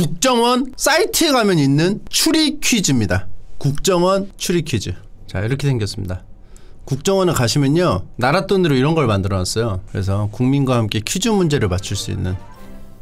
국정원 사이트에 가면 있는 추리 퀴즈입니다. 국정원 추리 퀴즈. 자, 이렇게 생겼습니다. 국정원에 가시면요, 나라 돈으로 이런 걸 만들어놨어요. 그래서 국민과 함께 퀴즈 문제를 맞출 수 있는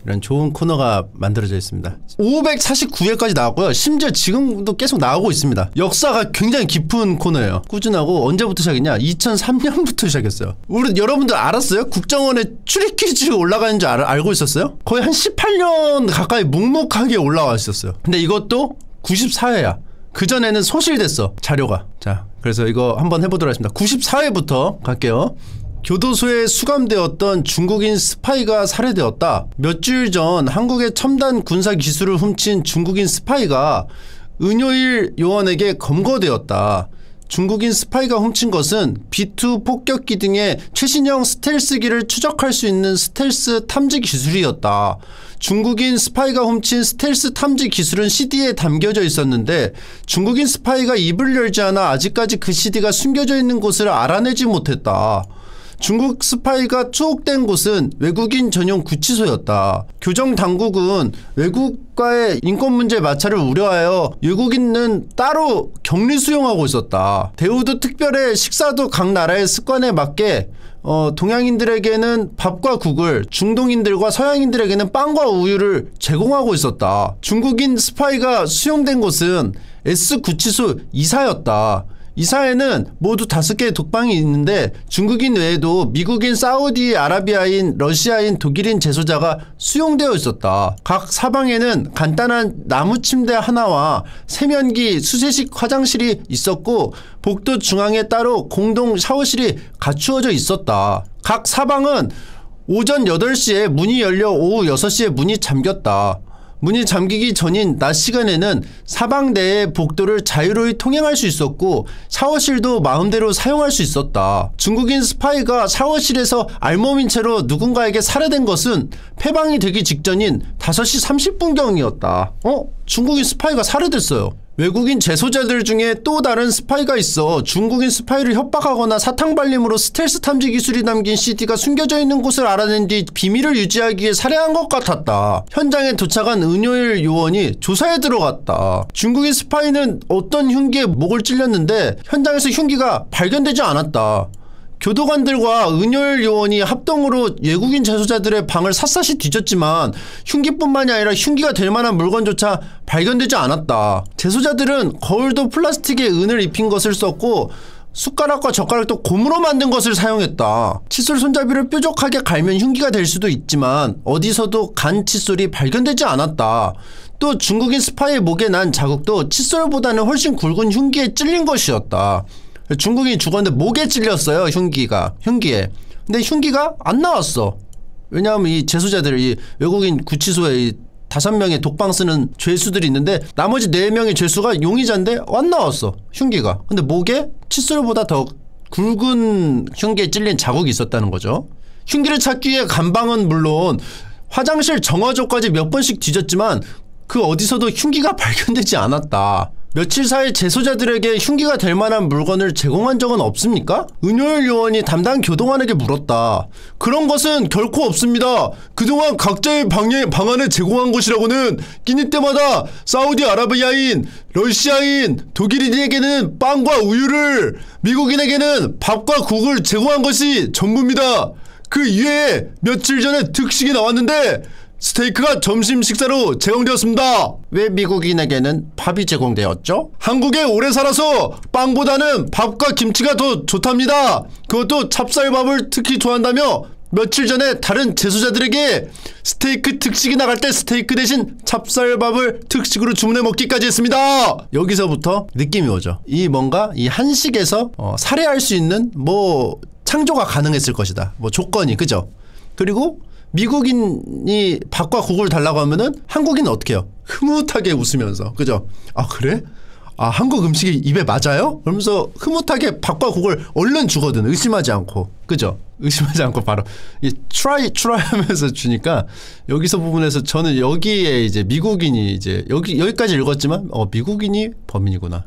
이런 좋은 코너가 만들어져 있습니다. 549회까지 나왔고요. 심지어 지금도 계속 나오고 있습니다. 역사가 굉장히 깊은 코너예요. 꾸준하고 언제부터 시작했냐? 2003년부터 시작했어요. 우리 여러분들 알았어요? 국정원에 추리 퀴즈 올라가는 줄 알고 있었어요? 거의 한 18년 가까이 묵묵하게 올라와 있었어요. 근데 이것도 94회야. 그전에는 소실됐어, 자료가. 자, 그래서 이거 한번 해보도록 하겠습니다. 94회부터 갈게요. 교도소에 수감되었던 중국인 스파이가 살해되었다. 몇 주일 전 한국의 첨단 군사 기술을 훔친 중국인 스파이가 은효일 요원에게 검거되었다. 중국인 스파이가 훔친 것은 B2 폭격기 등의 최신형 스텔스기를 추적할 수 있는 스텔스 탐지 기술이었다. 중국인 스파이가 훔친 스텔스 탐지 기술은 CD에 담겨져 있었는데 중국인 스파이가 입을 열지 않아 아직까지 그 CD가 숨겨져 있는 곳을 알아내지 못했다. 중국 스파이가 투옥된 곳은 외국인 전용 구치소였다. 교정 당국은 외국과의 인권 문제 마찰을 우려하여 외국인은 따로 격리 수용하고 있었다. 대우도 특별해 식사도 각 나라의 습관에 맞게 동양인들에게는 밥과 국을, 중동인들과 서양인들에게는 빵과 우유를 제공하고 있었다. 중국인 스파이가 수용된 곳은 S구치소 이사였다. 이사에는 모두 5개의 독방이 있는데 중국인 외에도 미국인, 사우디아라비아인, 러시아인, 독일인 재소자가 수용되어 있었다. 각 사방에는 간단한 나무 침대 하나와 세면기, 수세식 화장실이 있었고 복도 중앙에 따로 공동 샤워실이 갖추어져 있었다. 각 사방은 오전 8시에 문이 열려 오후 6시에 문이 잠겼다. 문이 잠기기 전인 낮 시간에는 사방 내의 복도를 자유로이 통행할 수 있었고 샤워실도 마음대로 사용할 수 있었다. 중국인 스파이가 샤워실에서 알몸인 채로 누군가에게 살해된 것은 폐방이 되기 직전인 5시 30분경이었다. 중국인 스파이가 살해됐어요. 외국인 재소자들 중에 또 다른 스파이가 있어 중국인 스파이를 협박하거나 사탕발림으로 스텔스 탐지 기술이 담긴 CD가 숨겨져 있는 곳을 알아낸 뒤 비밀을 유지하기 위해 살해한 것 같았다. 현장에 도착한 은효일 요원이 조사에 들어갔다. 중국인 스파이는 어떤 흉기에 목을 찔렸는데 현장에서 흉기가 발견되지 않았다. 교도관들과 은효일 요원이 합동으로 외국인 재소자들의 방을 샅샅이 뒤졌지만 흉기뿐만이 아니라 흉기가 될 만한 물건조차 발견되지 않았다. 재소자들은 거울도 플라스틱에 은을 입힌 것을 썼고 숟가락과 젓가락도 고무로 만든 것을 사용했다. 칫솔 손잡이를 뾰족하게 갈면 흉기가 될 수도 있지만 어디서도 간 칫솔이 발견되지 않았다. 또 중국인 스파이의 목에 난 자국도 칫솔보다는 훨씬 굵은 흉기에 찔린 것이었다. 중국인이 죽었는데 목에 찔렸어요. 흉기에. 근데 흉기가 안 나왔어. 왜냐하면 이 재소자들, 이 외국인 구치소에 이 5명의 독방 쓰는 죄수들이 있는데 나머지 4명의 죄수가 용의자인데 안 나왔어, 흉기가. 근데 목에 칫솔보다 더 굵은 흉기에 찔린 자국이 있었다는 거죠. 흉기를 찾기 위해 간방은 물론 화장실 정화조까지 몇 번씩 뒤졌지만 그 어디서도 흉기가 발견되지 않았다. 며칠 사이 재소자들에게 흉기가 될 만한 물건을 제공한 적은 없습니까? 은효일 요원이 담당 교도관에게 물었다. 그런 것은 결코 없습니다. 그동안 각자의 방안에 제공한 것이라고는 끼니 때마다 사우디아라비아인, 러시아인, 독일인에게는 빵과 우유를, 미국인에게는 밥과 국을 제공한 것이 전부입니다. 그 이외에 며칠 전에 특식이 나왔는데 스테이크가 점심 식사로 제공되었습니다. 왜 미국인에게는 밥이 제공되었죠? 한국에 오래 살아서 빵보다는 밥과 김치가 더 좋답니다. 그것도 찹쌀밥을 특히 좋아한다며 며칠 전에 다른 재소자들에게 스테이크 특식이 나갈 때 스테이크 대신 찹쌀밥을 특식으로 주문해 먹기까지 했습니다. 여기서부터 느낌이 오죠. 이 뭔가 이 한식에서 살해할 수 있는 창조가 가능했을 것이다. 조건이, 그죠? 그리고 미국인이 밥과 국을 달라고 하면은 한국인은 어떻게 해요? 흐뭇하게 웃으면서, 그죠? 아, 그래? 아, 한국 음식이 입에 맞아요? 그러면서 흐뭇하게 밥과 국을 얼른 주거든. 의심하지 않고, 그죠? 의심하지 않고 바로 이 try 하면서 주니까 여기서 부분에서 저는 여기에 이제 미국인이 이제 여기까지 읽었지만 미국인이 범인이구나.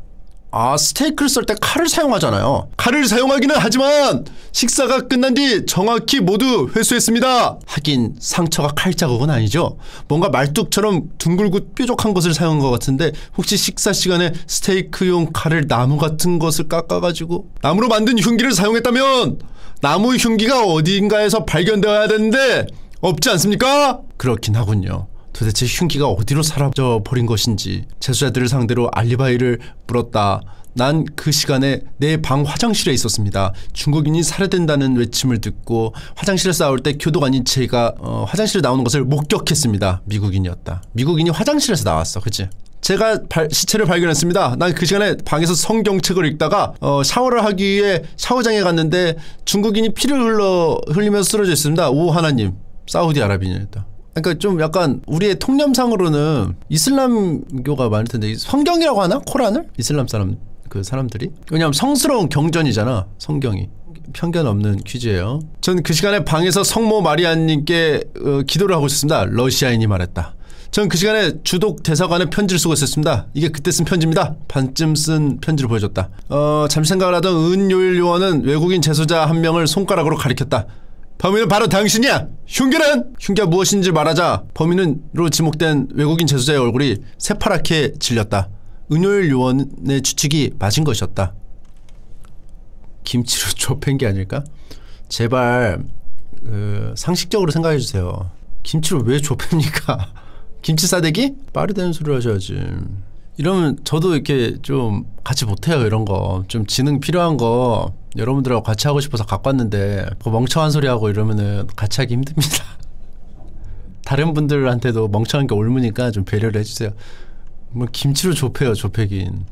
스테이크를 썰 때 칼을 사용하잖아요. 칼을 사용하기는 하지만 식사가 끝난 뒤 정확히 모두 회수했습니다. 하긴 상처가 칼 자국은 아니죠. 뭔가 말뚝처럼 둥글고 뾰족한 것을 사용한 것 같은데 혹시 식사 시간에 스테이크용 칼을 나무 같은 것을 깎아가지고 나무로 만든 흉기를 사용했다면 나무 흉기가 어딘가에서 발견되어야 되는데 없지 않습니까? 그렇긴 하군요. 도대체 흉기가 어디로 사라져 버린 것인지 재수자들을 상대로 알리바이를 물었다. 난 그 시간에 내 방 화장실에 있었습니다. 중국인이 살해된다는 외침을 듣고 화장실에 싸울 때 교도관인 제가 화장실에 나오는 것을 목격했습니다. 미국인이었다. 미국인이 화장실에서 나왔어. 그치? 제가 시체를 발견했습니다. 난 그 시간에 방에서 성경책을 읽다가 샤워를 하기 위해 샤워장에 갔는데 중국인이 피를 흘리면서 쓰러져 있습니다. 오 하나님. 사우디아라비아였다. 그러니까 좀 약간 우리의 통념상으로는 이슬람교가 많을 텐데 성경이라고 하나? 코란을? 이슬람 사람들이? 왜냐면 성스러운 경전이잖아. 성경이. 편견 없는 퀴즈예요. 전 그 시간에 방에서 성모 마리아님께 기도를 하고 있었습니다. 러시아인이 말했다. 전 그 시간에 주독 대사관에 편지를 쓰고 있었습니다. 이게 그때 쓴 편지입니다. 반쯤 쓴 편지를 보여줬다. 잠시 생각을 하던 은요일 요원은 외국인 재소자 한 명을 손가락으로 가리켰다. 범인은 바로 당신이야! 흉기가 무엇인지 말하자 범인으로 지목된 외국인 재소자의 얼굴이 새파랗게 질렸다. 은요일 요원의 추측이 맞은 것이었다. 김치로 좁힌 게 아닐까? 제발 상식적으로 생각해주세요. 김치로 왜 좁힙니까? 김치 싸대기? 빠르다는 소리를 하셔야지. 이러면 저도 이렇게 좀 같이 못해요. 이런 거 좀 지능 필요한 거 여러분들하고 같이 하고 싶어서 갖고 왔는데 그 멍청한 소리 하고 이러면은 같이 하기 힘듭니다. 다른 분들한테도 멍청한 게 옮으니까 좀 배려를 해주세요. 뭐 김치로 좁혀요. 좁히긴.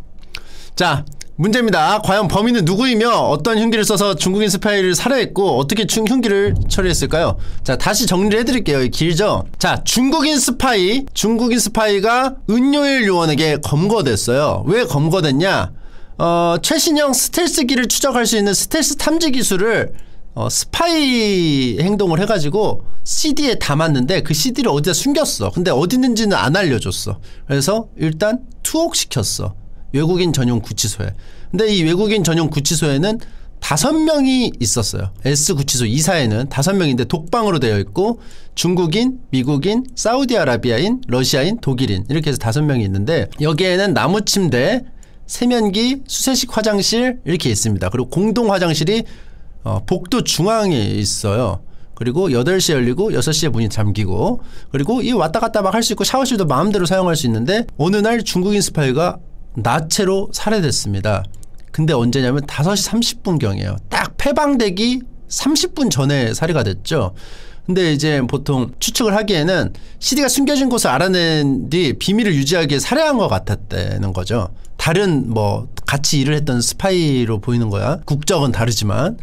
자, 문제입니다. 과연 범인은 누구이며 어떤 흉기를 써서 중국인 스파이를 살해했고 어떻게 흉기를 처리했을까요? 자, 다시 정리를 해드릴게요. 길죠? 자, 중국인 스파이가 은요일 요원에게 검거됐어요. 왜 검거됐냐? 최신형 스텔스기를 추적할 수 있는 스텔스 탐지 기술을 스파이 행동을 해가지고 CD에 담았는데 그 CD를 어디다 숨겼어. 근데 어디 있는지는 안 알려줬어. 그래서 일단 투옥시켰어. 외국인 전용 구치소에. 근데 이 외국인 전용 구치소에는 5명이 있었어요. S구치소 이사에는 5명인데 독방으로 되어 있고 중국인, 미국인, 사우디아라비아인, 러시아인, 독일인 이렇게 해서 5명이 있는데 여기에는 나무 침대, 세면기, 수세식 화장실 이렇게 있습니다. 그리고 공동 화장실이 복도 중앙에 있어요. 그리고 8시에 열리고 6시에 문이 잠기고 그리고 이 왔다 갔다 막 할 수 있고 샤워실도 마음대로 사용할 수 있는데 어느 날 중국인 스파이가 나체로 살해됐습니다. 근데 언제냐면 5시 30분경이에요. 딱 패방되기 30분 전에 살해가 됐죠. 근데 이제 보통 추측을 하기에는 CD가 숨겨진 곳을 알아낸 뒤 비밀을 유지하기에 살해한 것 같았다는 거죠. 다른 뭐 같이 일을 했던 스파이로 보이는 거야. 국적은 다르지만.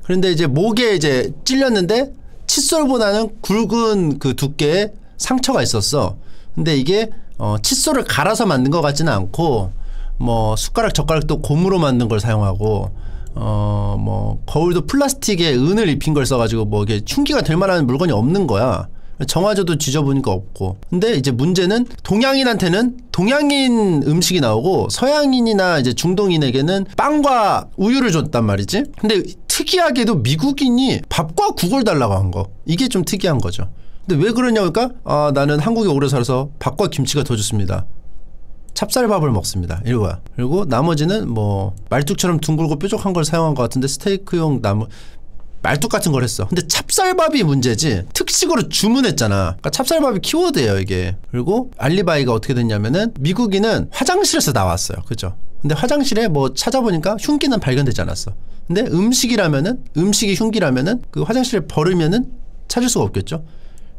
그런데 이제 목에 이제 찔렸는데 칫솔보다는 굵은 그 두께의 상처가 있었어. 근데 이게 칫솔을 갈아서 만든 것 같지는 않고 뭐 숟가락 젓가락도 고무로 만든 걸 사용하고 뭐 거울도 플라스틱에 은을 입힌 걸 써가지고 뭐 이게 흉기가 될 만한 물건이 없는 거야. 정화조도 뒤져보니까 없고. 근데 이제 문제는 동양인한테는 동양인 음식이 나오고 서양인이나 이제 중동인에게는 빵과 우유를 줬단 말이지. 근데 특이하게도 미국인이 밥과 국을 달라고 한 거. 이게 좀 특이한 거죠. 근데 왜 그러냐 그러니까 나는 한국에 오래 살아서 밥과 김치가 더 좋습니다. 찹쌀밥을 먹습니다. 이거야. 그리고 나머지는 뭐 말뚝처럼 둥글고 뾰족한 걸 사용한 것 같은데 스테이크용 말뚝 같은 걸 했어. 근데 찹쌀밥이 문제지 특식으로 주문했잖아. 그러니까 찹쌀밥이 키워드예요 이게. 그리고 알리바이가 어떻게 됐냐면은 미국인은 화장실에서 나왔어요. 그죠? 근데 화장실에 뭐 찾아보니까 흉기는 발견되지 않았어. 근데 음식이 흉기라면은 그 화장실에 버리면은 찾을 수가 없겠죠.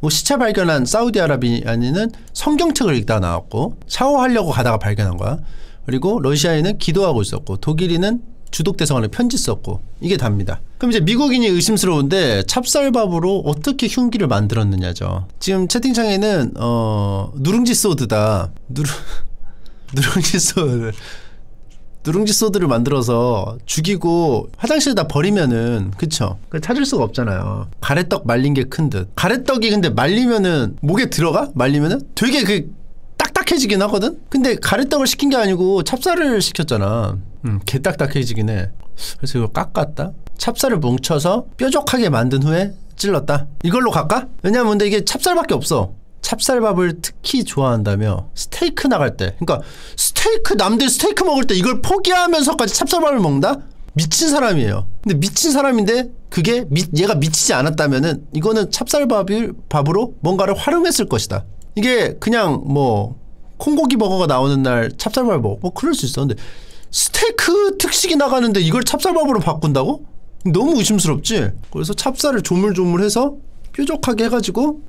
뭐 시체 발견한 사우디아라비아인은 성경책을 읽다가 나왔고 샤워하려고 가다가 발견한 거야. 그리고 러시아인은 기도하고 있었고 독일인은 주독대사관에 편지 썼고 이게 답니다. 그럼 이제 미국인이 의심스러운데 찹쌀밥으로 어떻게 흉기를 만들었느냐죠. 지금 채팅창에는 누룽지 소드다. 누룽지 소드를 만들어서 죽이고 화장실에다 버리면은 그쵸? 찾을 수가 없잖아요. 가래떡 말린 게 큰 듯. 가래떡이 근데 말리면은 목에 들어가? 말리면은 되게 그 딱딱해지긴 하거든? 근데 가래떡을 시킨 게 아니고 찹쌀을 시켰잖아. 개 딱딱해지긴 해. 그래서 이걸 깎았다. 찹쌀을 뭉쳐서 뾰족하게 만든 후에 찔렀다. 이걸로 갈까? 왜냐면 근데 이게 찹쌀밖에 없어. 찹쌀밥을 특히 좋아한다며 스테이크 나갈 때, 그러니까 남들 스테이크 먹을 때 이걸 포기하면서까지 찹쌀밥을 먹는다? 미친 사람이에요. 근데 미친 사람인데 그게 얘가 미치지 않았다면은 이거는 찹쌀밥으로 뭔가를 활용했을 것이다. 이게 그냥 뭐 콩고기 버거가 나오는 날 찹쌀밥을 먹어, 뭐 그럴 수 있어. 근데 스테이크 특식이 나가는데 이걸 찹쌀밥으로 바꾼다고? 너무 의심스럽지? 그래서 찹쌀을 조물조물해서 뾰족하게 해가지고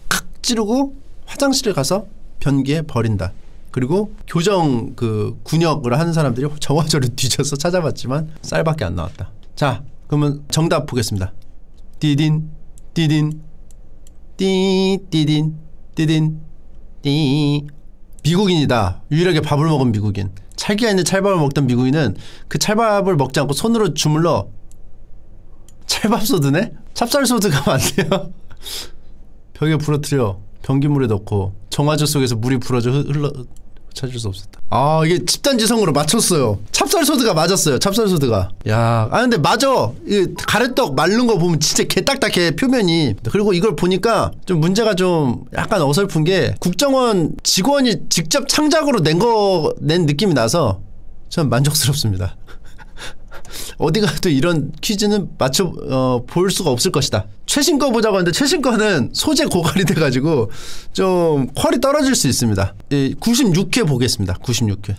칵 찌르고 화장실에 가서 변기에 버린다. 그리고 교정 그 군역을 하는 사람들이 정화조를 뒤져서 찾아봤지만 쌀밖에 안 나왔다. 자, 그러면 정답 보겠습니다. 띠딘 띠딘 띠딘 띠딘 띠. 미국인이다. 유일하게 밥을 먹은 미국인. 찰기가 있는 찰밥을 먹던 미국인은 그 찰밥을 먹지 않고 손으로 주물러 찰밥 소드네? 찹쌀 소드가 많네요. 벽에 부러뜨려 변기물에 넣고 정화조 속에서 물이 불어져 흘러 찾을 수 없었다. 아, 이게 집단지성으로 맞췄어요. 찹쌀 소드가 맞았어요. 찹쌀 소드가. 야, 아 근데 맞아. 이 가래떡 마른 거 보면 진짜 개딱딱해 표면이. 그리고 이걸 보니까 좀 문제가 좀 약간 어설픈 게 국정원 직원이 직접 창작으로 낸 느낌이 나서 전 만족스럽습니다. 어디 가도 이런 퀴즈는 볼 수가 없을 것이다. 최신 거 보자고 하는데 최신 거는 소재 고갈이 돼가지고 좀 퀄이 떨어질 수 있습니다. 96회 보겠습니다. 96회.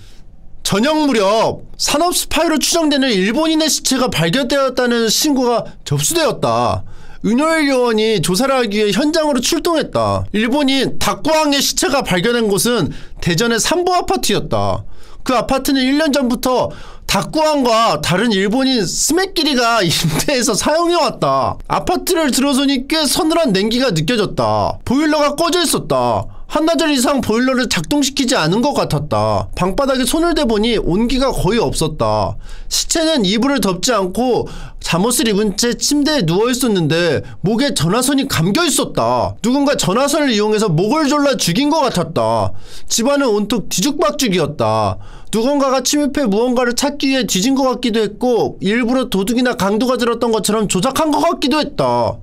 저녁 무렵 산업 스파이로 추정되는 일본인의 시체가 발견되었다는 신고가 접수되었다. 은효일 요원이 조사를 하기 위해 현장으로 출동했다. 일본인 다쿠항의 시체가 발견된 곳은 대전의 삼보 아파트였다. 그 아파트는 1년 전부터 다쿠항과 다른 일본인 스메끼리가 임대해서 사용해왔다. 아파트를 들어서니 꽤 서늘한 냉기가 느껴졌다. 보일러가 꺼져 있었다. 한나절 이상 보일러를 작동시키지 않은 것 같았다. 방바닥에 손을 대보니 온기가 거의 없었다. 시체는 이불을 덮지 않고 잠옷을 입은 채 침대에 누워있었는데 목에 전화선이 감겨있었다. 누군가 전화선을 이용해서 목을 졸라 죽인 것 같았다. 집안은 온통 뒤죽박죽이었다. 누군가가 침입해 무언가를 찾기 위해 뒤진 것 같기도 했고 일부러 도둑이나 강도가 들었던 것처럼 조작한 것 같기도 했다.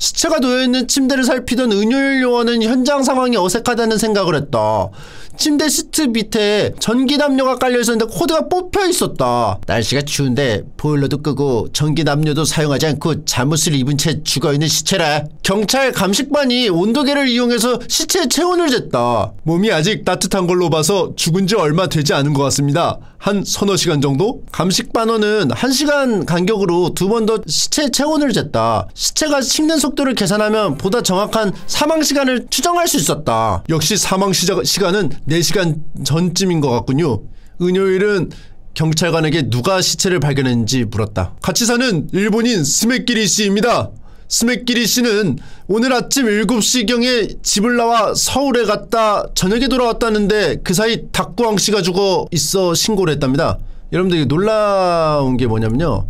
시체가 놓여있는 침대를 살피던 은효일 요원은 현장 상황이 어색하다는 생각을 했다. 침대 시트 밑에 전기담요가 깔려있었는데 코드가 뽑혀있었다. 날씨가 추운데 보일러도 끄고 전기담요도 사용하지 않고 잠옷을 입은 채 죽어있는 시체라. 경찰 감식반이 온도계를 이용해서 시체의 체온을 쟀다. 몸이 아직 따뜻한 걸로 봐서 죽은 지 얼마 되지 않은 것 같습니다. 한 서너 시간 정도? 감식반원은 1시간 간격으로 2번 더 시체의 체온을 쟀다. 시체가 식는 속도를 계산하면 보다 정확한 사망시간을 추정할 수 있었다. 역시 사망시간은 4시간 전쯤인 것 같군요. 은효일은 경찰관에게 누가 시체를 발견했는지 물었다. 같이 사는 일본인 스메끼리 씨입니다. 스메끼리 씨는 오늘 아침 7시경에 집을 나와 서울에 갔다 저녁에 돌아왔다는데 그 사이 다쿠항 씨가 죽어 있어 신고를 했답니다. 여러분들 놀라운 게 뭐냐면요,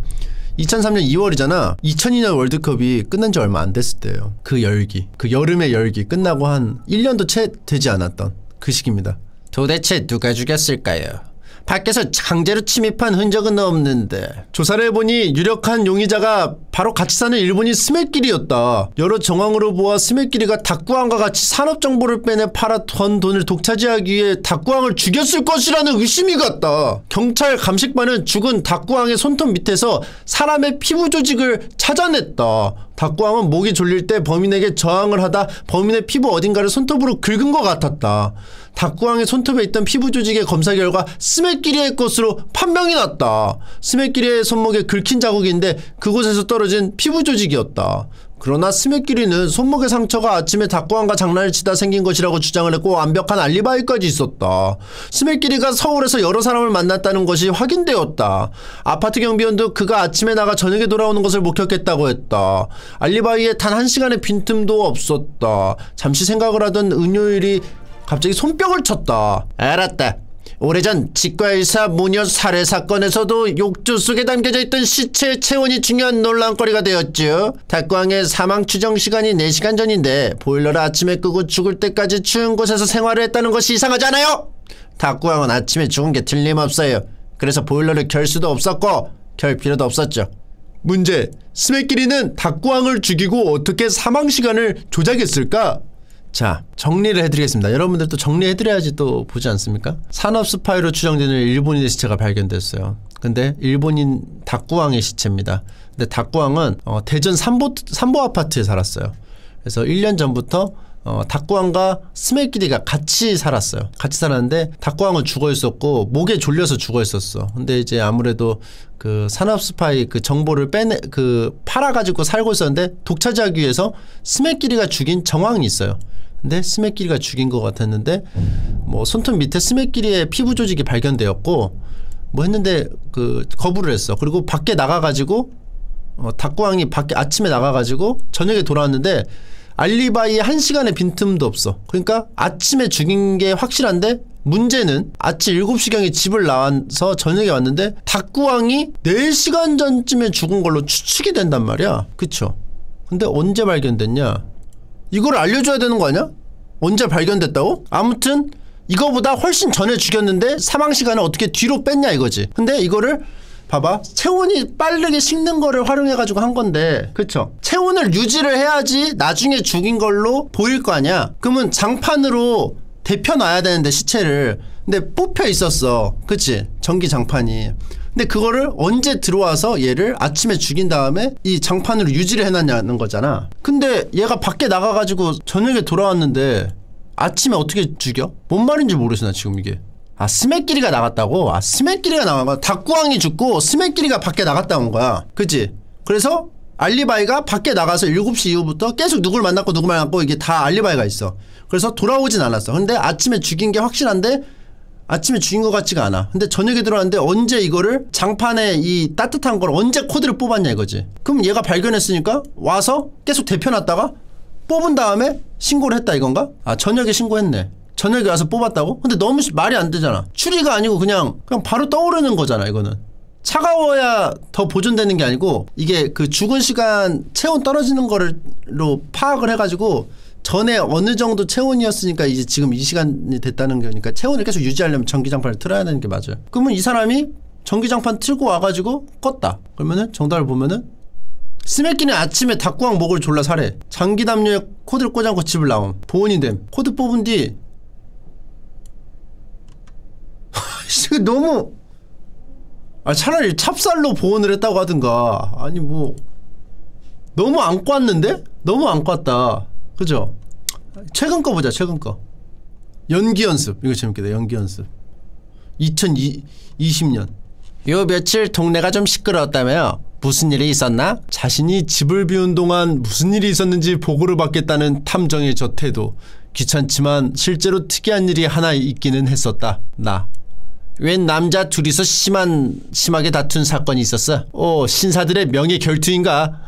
2003년 2월이잖아. 2002년 월드컵이 끝난 지 얼마 안 됐을 때예요. 그 열기, 그 여름의 열기 끝나고 한 1년도 채 되지 않았던 그 시기입니다. 도대체 누가 죽였을까요? 밖에서 강제로 침입한 흔적은 없는데. 조사를 해보니 유력한 용의자가 바로 같이 사는 일본인 스메끼리였다. 여러 정황으로 보아 스메끼리가 다쿠항과 같이 산업정보를 빼내 팔아 번 돈을 독차지하기 위해 다쿠항을 죽였을 것이라는 의심이 갔다. 경찰 감식반은 죽은 다쿠항의 손톱 밑에서 사람의 피부 조직을 찾아냈다. 다쿠항은 목이 졸릴 때 범인에게 저항을 하다 범인의 피부 어딘가를 손톱으로 긁은 것 같았다. 다쿠항의 손톱에 있던 피부 조직의 검사 결과 스메끼리의 것으로 판명이 났다. 스메끼리의 손목에 긁힌 자국인데 그곳에서 떨어진 피부 조직이었다. 그러나 스메끼리는 손목의 상처가 아침에 다쿠항과 장난을 치다 생긴 것이라고 주장을 했고 완벽한 알리바이까지 있었다. 스메끼리가 서울에서 여러 사람을 만났다는 것이 확인되었다. 아파트 경비원도 그가 아침에 나가 저녁에 돌아오는 것을 목격했다고 했다. 알리바이에 단 1시간의 빈틈도 없었다. 잠시 생각을 하던 은요일이 갑자기 손뼉을 쳤다. 알았다. 오래전 치과의사 무녀 살해 사건에서도 욕조 속에 담겨져 있던 시체의 체온이 중요한 논란거리가 되었죠. 탁구왕의 사망 추정 시간이 4시간 전인데 보일러를 아침에 끄고 죽을 때까지 추운 곳에서 생활을 했다는 것이 이상하지 않아요? 탁구왕은 아침에 죽은 게 틀림없어요. 그래서 보일러를 켤 수도 없었고 켤 필요도 없었죠. 문제, 스매끼리는 탁구왕을 죽이고 어떻게 사망시간을 조작했을까? 자, 정리를 해드리겠습니다. 여러분들도 정리해드려야지 또 보지 않습니까? 산업 스파이로 추정되는 일본인의 시체가 발견됐어요. 근데 일본인 탁구왕의 시체입니다. 근데 탁구왕은 대전 삼보 아파트에 살았어요. 그래서 1년 전부터 탁구왕과 스매끼리가 같이 살았어요. 같이 살았는데 탁구왕은 죽어있었고 목에 졸려서 죽어있었어. 근데 이제 아무래도 그 산업 스파이 그 정보를 팔아가지고 살고 있었는데 독차지하기 위해서 스매끼리가 죽인 정황이 있어요. 근데 스매끼리가 죽인 것 같았는데 뭐 손톱 밑에 스매끼리의 피부 조직이 발견되었고 뭐 했는데 그 거부를 했어. 그리고 밖에 나가가지고 탁구왕이 밖에 아침에 나가가지고 저녁에 돌아왔는데 알리바이에 1시간의 빈틈도 없어. 그러니까 아침에 죽인 게 확실한데 문제는 아침 7시경에 집을 나와서 저녁에 왔는데 탁구왕이 4시간 전쯤에 죽은 걸로 추측이 된단 말이야. 그쵸? 근데 언제 발견됐냐? 이걸 알려줘야 되는 거 아니야? 언제 발견됐다고? 아무튼 이거보다 훨씬 전에 죽였는데 사망시간을 어떻게 뒤로 뺐냐 이거지. 근데 이거를 봐봐, 체온이 빠르게 식는 거를 활용해가지고 한 건데, 그쵸? 체온을 유지를 해야지 나중에 죽인 걸로 보일 거 아니야? 그러면 장판으로 데펴놔야 되는데 시체를. 근데 뽑혀 있었어, 그치? 전기장판이. 근데 그거를 언제 들어와서 얘를 아침에 죽인 다음에 이 장판으로 유지를 해놨냐는 거잖아. 근데 얘가 밖에 나가가지고 저녁에 돌아왔는데 아침에 어떻게 죽여? 뭔 말인지 모르겠어 나 지금 이게. 아, 스매끼리가 나갔다고? 아, 스매끼리가 나간 거야. 탁구왕이 죽고 스매끼리가 밖에 나갔다 온 거야. 그치? 그래서 알리바이가 밖에 나가서 7시 이후부터 계속 누굴 만났고 누굴 만났고 이게 다 알리바이가 있어. 그래서 돌아오진 않았어. 근데 아침에 죽인 게 확실한데 아침에 죽인 것 같지가 않아. 근데 저녁에 들어왔는데 언제 이거를 장판에 이 따뜻한 걸 언제 코드를 뽑았냐 이거지. 그럼 얘가 발견했으니까 와서 계속 데펴놨다가 뽑은 다음에 신고를 했다 이건가? 아, 저녁에 신고했네. 저녁에 와서 뽑았다고? 근데 너무 말이 안 되잖아. 추리가 아니고 그냥 바로 떠오르는 거잖아 이거는. 차가워야 더 보존되는 게 아니고 이게 그 죽은 시간 체온 떨어지는 거로 파악을 해가지고 전에 어느 정도 체온이었으니까 이제 지금 이 시간이 됐다는 거니까 체온을 계속 유지하려면 전기장판을 틀어야 되는 게 맞아요. 그러면 이 사람이 전기장판 틀고 와가지고 껐다. 그러면은 정답을 보면은 스매끼는 아침에 탁구왕 목을 졸라 살해. 장기담요에 코드를 꽂아놓고 집을 나옴. 보온이 됨. 코드 뽑은 뒤 너무 차라리 찹쌀로 보온을 했다고 하든가. 아니 뭐 너무 안 꽂는데? 너무 안 꽂다. 그죠? 최근 거 보자. 최근 거 연기연습. 이거 재밌겠다. 연기연습 2020년 요 며칠 동네가 좀 시끄러웠다며요. 무슨 일이 있었나? 자신이 집을 비운 동안 무슨 일이 있었는지 보고를 받겠다는 탐정의 저 태도. 귀찮지만 실제로 특이한 일이 하나 있기는 했었다. 웬 남자 둘이서 심하게 다툰 사건이 있었어. 신사들의 명예 결투인가?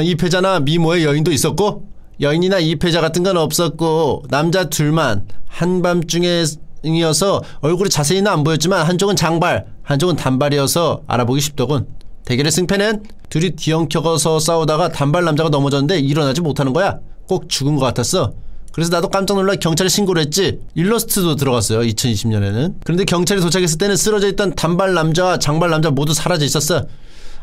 입회자나 미모의 여인도 있었고 여인이나 입회자 같은 건 없었고 남자 둘만 한밤중에이어서 얼굴이 자세히는 안 보였지만 한쪽은 장발 한쪽은 단발이어서 알아보기 쉽더군. 대결의 승패는 둘이 뒤엉켜서 싸우다가 단발 남자가 넘어졌는데 일어나지 못하는 거야. 꼭 죽은 것 같았어. 그래서 나도 깜짝 놀라 경찰에 신고를 했지. 일러스트도 들어갔어요 2020년에는. 그런데 경찰이 도착했을 때는 쓰러져 있던 단발 남자와 장발 남자 모두 사라져 있었어.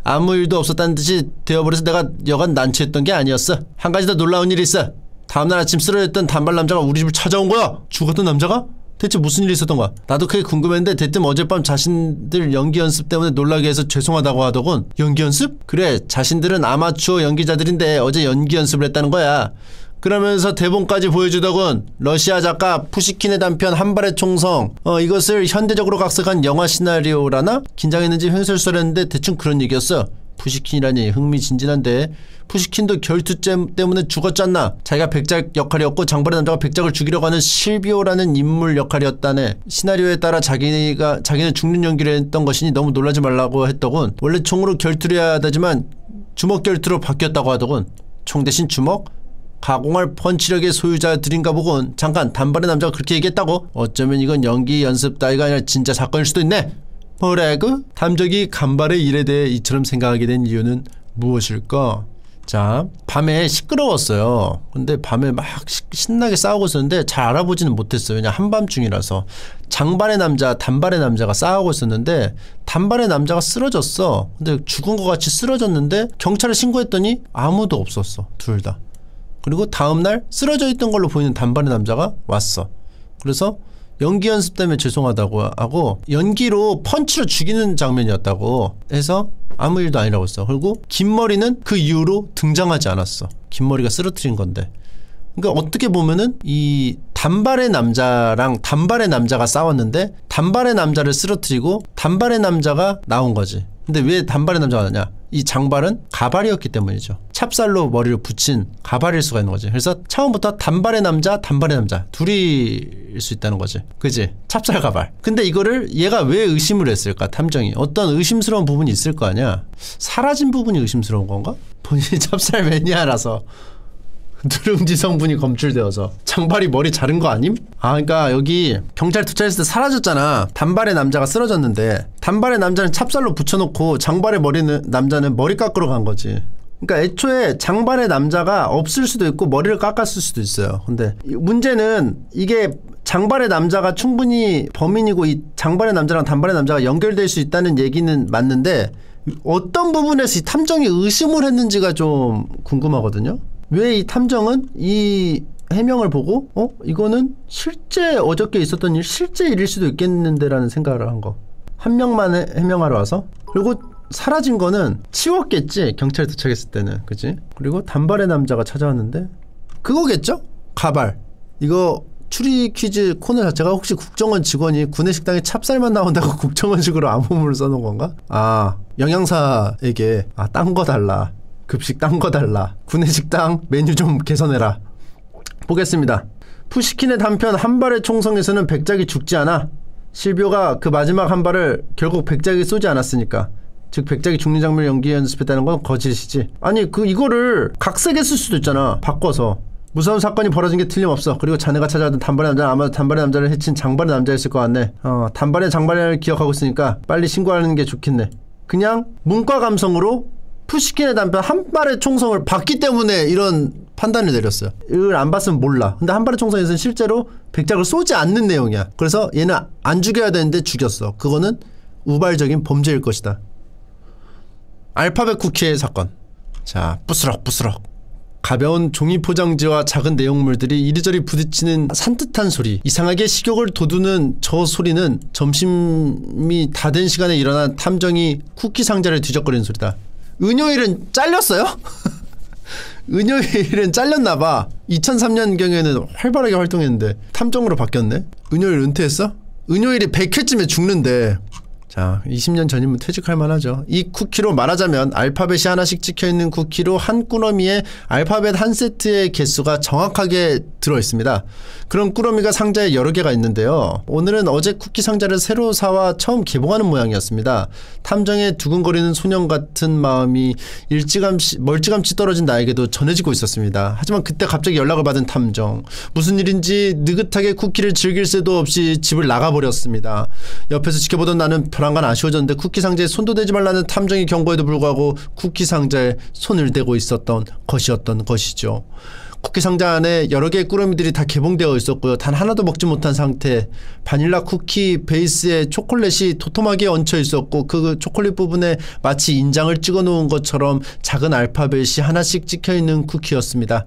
아무 일도 없었다는 듯이 되어버려서 내가 여간 난처했던 게 아니었어. 한 가지 더 놀라운 일이 있어. 다음날 아침 쓰러졌던 단발 남자가 우리 집을 찾아온 거야. 죽었던 남자가? 대체 무슨 일이 있었던 거야? 나도 그게 궁금했는데 대뜸 어젯밤 자신들 연기 연습 때문에 놀라게 해서 죄송하다고 하더군. 연기 연습? 그래, 자신들은 아마추어 연기자들인데 어제 연기 연습을 했다는 거야. 그러면서 대본까지 보여주더군. 러시아 작가 푸시킨의 단편 한발의 총성. 이것을 현대적으로 각색한 영화 시나리오라나? 긴장했는지 횡설수설했는데 대충 그런 얘기였어. 푸시킨이라니 흥미진진한데. 푸시킨도 결투 때문에 죽었잖나. 자기가 백작 역할이었고 장발의 남자가 백작을 죽이려고 하는 실비오라는 인물 역할이었다네. 시나리오에 따라 자기는 죽는 연기를 했던 것이니 너무 놀라지 말라고 했더군. 원래 총으로 결투를 해야 하다지만 주먹 결투로 바뀌었다고 하더군. 총 대신 주먹? 가공할 펀치력의 소유자들인가 보군. 잠깐, 단발의 남자가 그렇게 얘기했다고? 어쩌면 이건 연기 연습 따위가 아니라 진짜 사건일 수도 있네. 뭐라고? 탐정이 간발의 일에 대해 이처럼 생각하게 된 이유는 무엇일까? 자, 밤에 시끄러웠어요. 근데 밤에 막 신나게 싸우고 있었는데 잘 알아보지는 못했어요. 왜냐, 한밤중이라서. 장발의 남자, 단발의 남자가 싸우고 있었는데 단발의 남자가 쓰러졌어. 근데 죽은 것 같이 쓰러졌는데 경찰에 신고했더니 아무도 없었어. 둘 다. 그리고 다음날 쓰러져 있던 걸로 보이는 단발의 남자가 왔어. 그래서 연기 연습 때문에 죄송하다고 하고 연기로 펀치로 죽이는 장면이었다고 해서 아무 일도 아니라고 했어. 그리고 긴머리는 그 이후로 등장하지 않았어. 긴머리가 쓰러뜨린 건데. 그러니까 어떻게 보면은 이 단발의 남자랑 단발의 남자가 싸웠는데 단발의 남자를 쓰러뜨리고 단발의 남자가 나온 거지. 근데 왜 단발의 남자가 나냐? 이 장발은 가발이었기 때문이죠. 찹쌀로 머리를 붙인 가발일 수가 있는 거지. 그래서 처음부터 단발의 남자, 단발의 남자 둘이일 수 있다는 거지. 그지? 찹쌀 가발. 근데 이거를 얘가 왜 의심을 했을까? 탐정이. 어떤 의심스러운 부분이 있을 거 아니야? 사라진 부분이 의심스러운 건가? 본인이 찹쌀 매니아라서 누룽지 성분이 검출되어서 장발이 머리 자른 거 아님? 아, 그러니까 여기 경찰 투찰했을 때 사라졌잖아. 단발의 남자가 쓰러졌는데 단발의 남자는 찹쌀로 붙여놓고 장발의 남자는 머리 깎으러 간 거지. 그러니까 애초에 장발의 남자가 없을 수도 있고 머리를 깎았을 수도 있어요. 근데 문제는 이게 장발의 남자가 충분히 범인이고 이 장발의 남자랑 단발의 남자가 연결될 수 있다는 얘기는 맞는데 어떤 부분에서 이 탐정이 의심을 했는지가 좀 궁금하거든요. 왜 이 탐정은 이 해명을 보고 이거는 실제 어저께 있었던 일, 실제 일일 수도 있겠는데 라는 생각을 한 거. 한 명만 해명하러 와서. 그리고 사라진 거는 치웠겠지, 경찰에 도착했을 때는. 그치? 그리고 단발의 남자가 찾아왔는데 그거겠죠? 가발. 이거 추리 퀴즈 코너 자체가 혹시 국정원 직원이 구내식당에 찹쌀만 나온다고 국정원식으로 암호물을 써놓은 건가? 아, 영양사에게 딴 거 달라, 급식 딴 거 달라, 구내식당 메뉴 좀 개선해라. 보겠습니다. 푸시킨의 단편 한 발의 총성에서는 백작이 죽지 않아. 실비오가 그 마지막 한 발을 결국 백작이 쏘지 않았으니까, 즉 백작이 죽는 장면을 연기 연습했다는 건 거짓이지. 아니 이거를 각색했을 수도 있잖아, 바꿔서. 무서운 사건이 벌어진 게 틀림없어. 그리고 자네가 찾아왔던 단발의 남자는 아마도 단발의 남자를 해친 장발의 남자였을 것 같네. 단발의 장발을 기억하고 있으니까 빨리 신고하는 게 좋겠네. 그냥 문과 감성으로 푸시킨의 단편 한 발의 총성을 봤기 때문에 이런 판단을 내렸어요. 이걸 안 봤으면 몰라. 근데 한 발의 총성에서는 실제로 백작을 쏘지 않는 내용이야. 그래서 얘는 안 죽여야 되는데 죽였어. 그거는 우발적인 범죄일 것이다. 알파벳 쿠키의 사건. 자, 부스럭부스럭. 가벼운 종이 포장지와 작은 내용물들이 이리저리 부딪히는 산뜻한 소리. 이상하게 식욕을 돋우는 저 소리는 점심이 다 된 시간에 일어난 탐정이 쿠키 상자를 뒤적거리는 소리다. 은요일은 잘렸어요? 은요일은 잘렸나봐. 2003년경에는 활발하게 활동했는데 탐정으로 바뀌었네? 은요일 은퇴했어? 은요일이 100회쯤에 죽는데. 자, 20년 전이면 퇴직할 만하죠. 이 쿠키로 말하자면 알파벳이 하나씩 찍혀있는 쿠키로 한 꾸러미에 알파벳 한 세트의 개수가 정확하게 들어있습니다. 그런 꾸러미가 상자에 여러 개가 있는데요. 오늘은 어제 쿠키 상자를 새로 사와 처음 개봉하는 모양이었습니다. 탐정의 두근거리는 소년 같은 마음이 멀찌감치 떨어진 나에게도 전해지고 있었습니다. 하지만 그때 갑자기 연락을 받은 탐정. 무슨 일인지 느긋하게 쿠키를 즐길 새도 없이 집을 나가버렸습니다. 옆에서 지켜보던 나는 불안간 아쉬워졌는데 쿠키 상자에 손도 대지 말라는 탐정의 경고에도 불구하고 쿠키 상자에 손을 대고 있었던 것이었던 것이죠. 쿠키 상자 안에 여러 개의 꾸러미들이 다 개봉되어 있었고요. 단 하나도 먹지 못한 상태. 바닐라 쿠키 베이스에 초콜릿이 도톰하게 얹혀 있었고 그 초콜릿 부분에 마치 인장을 찍어 놓은 것처럼 작은 알파벳이 하나씩 찍혀있는 쿠키였습니다.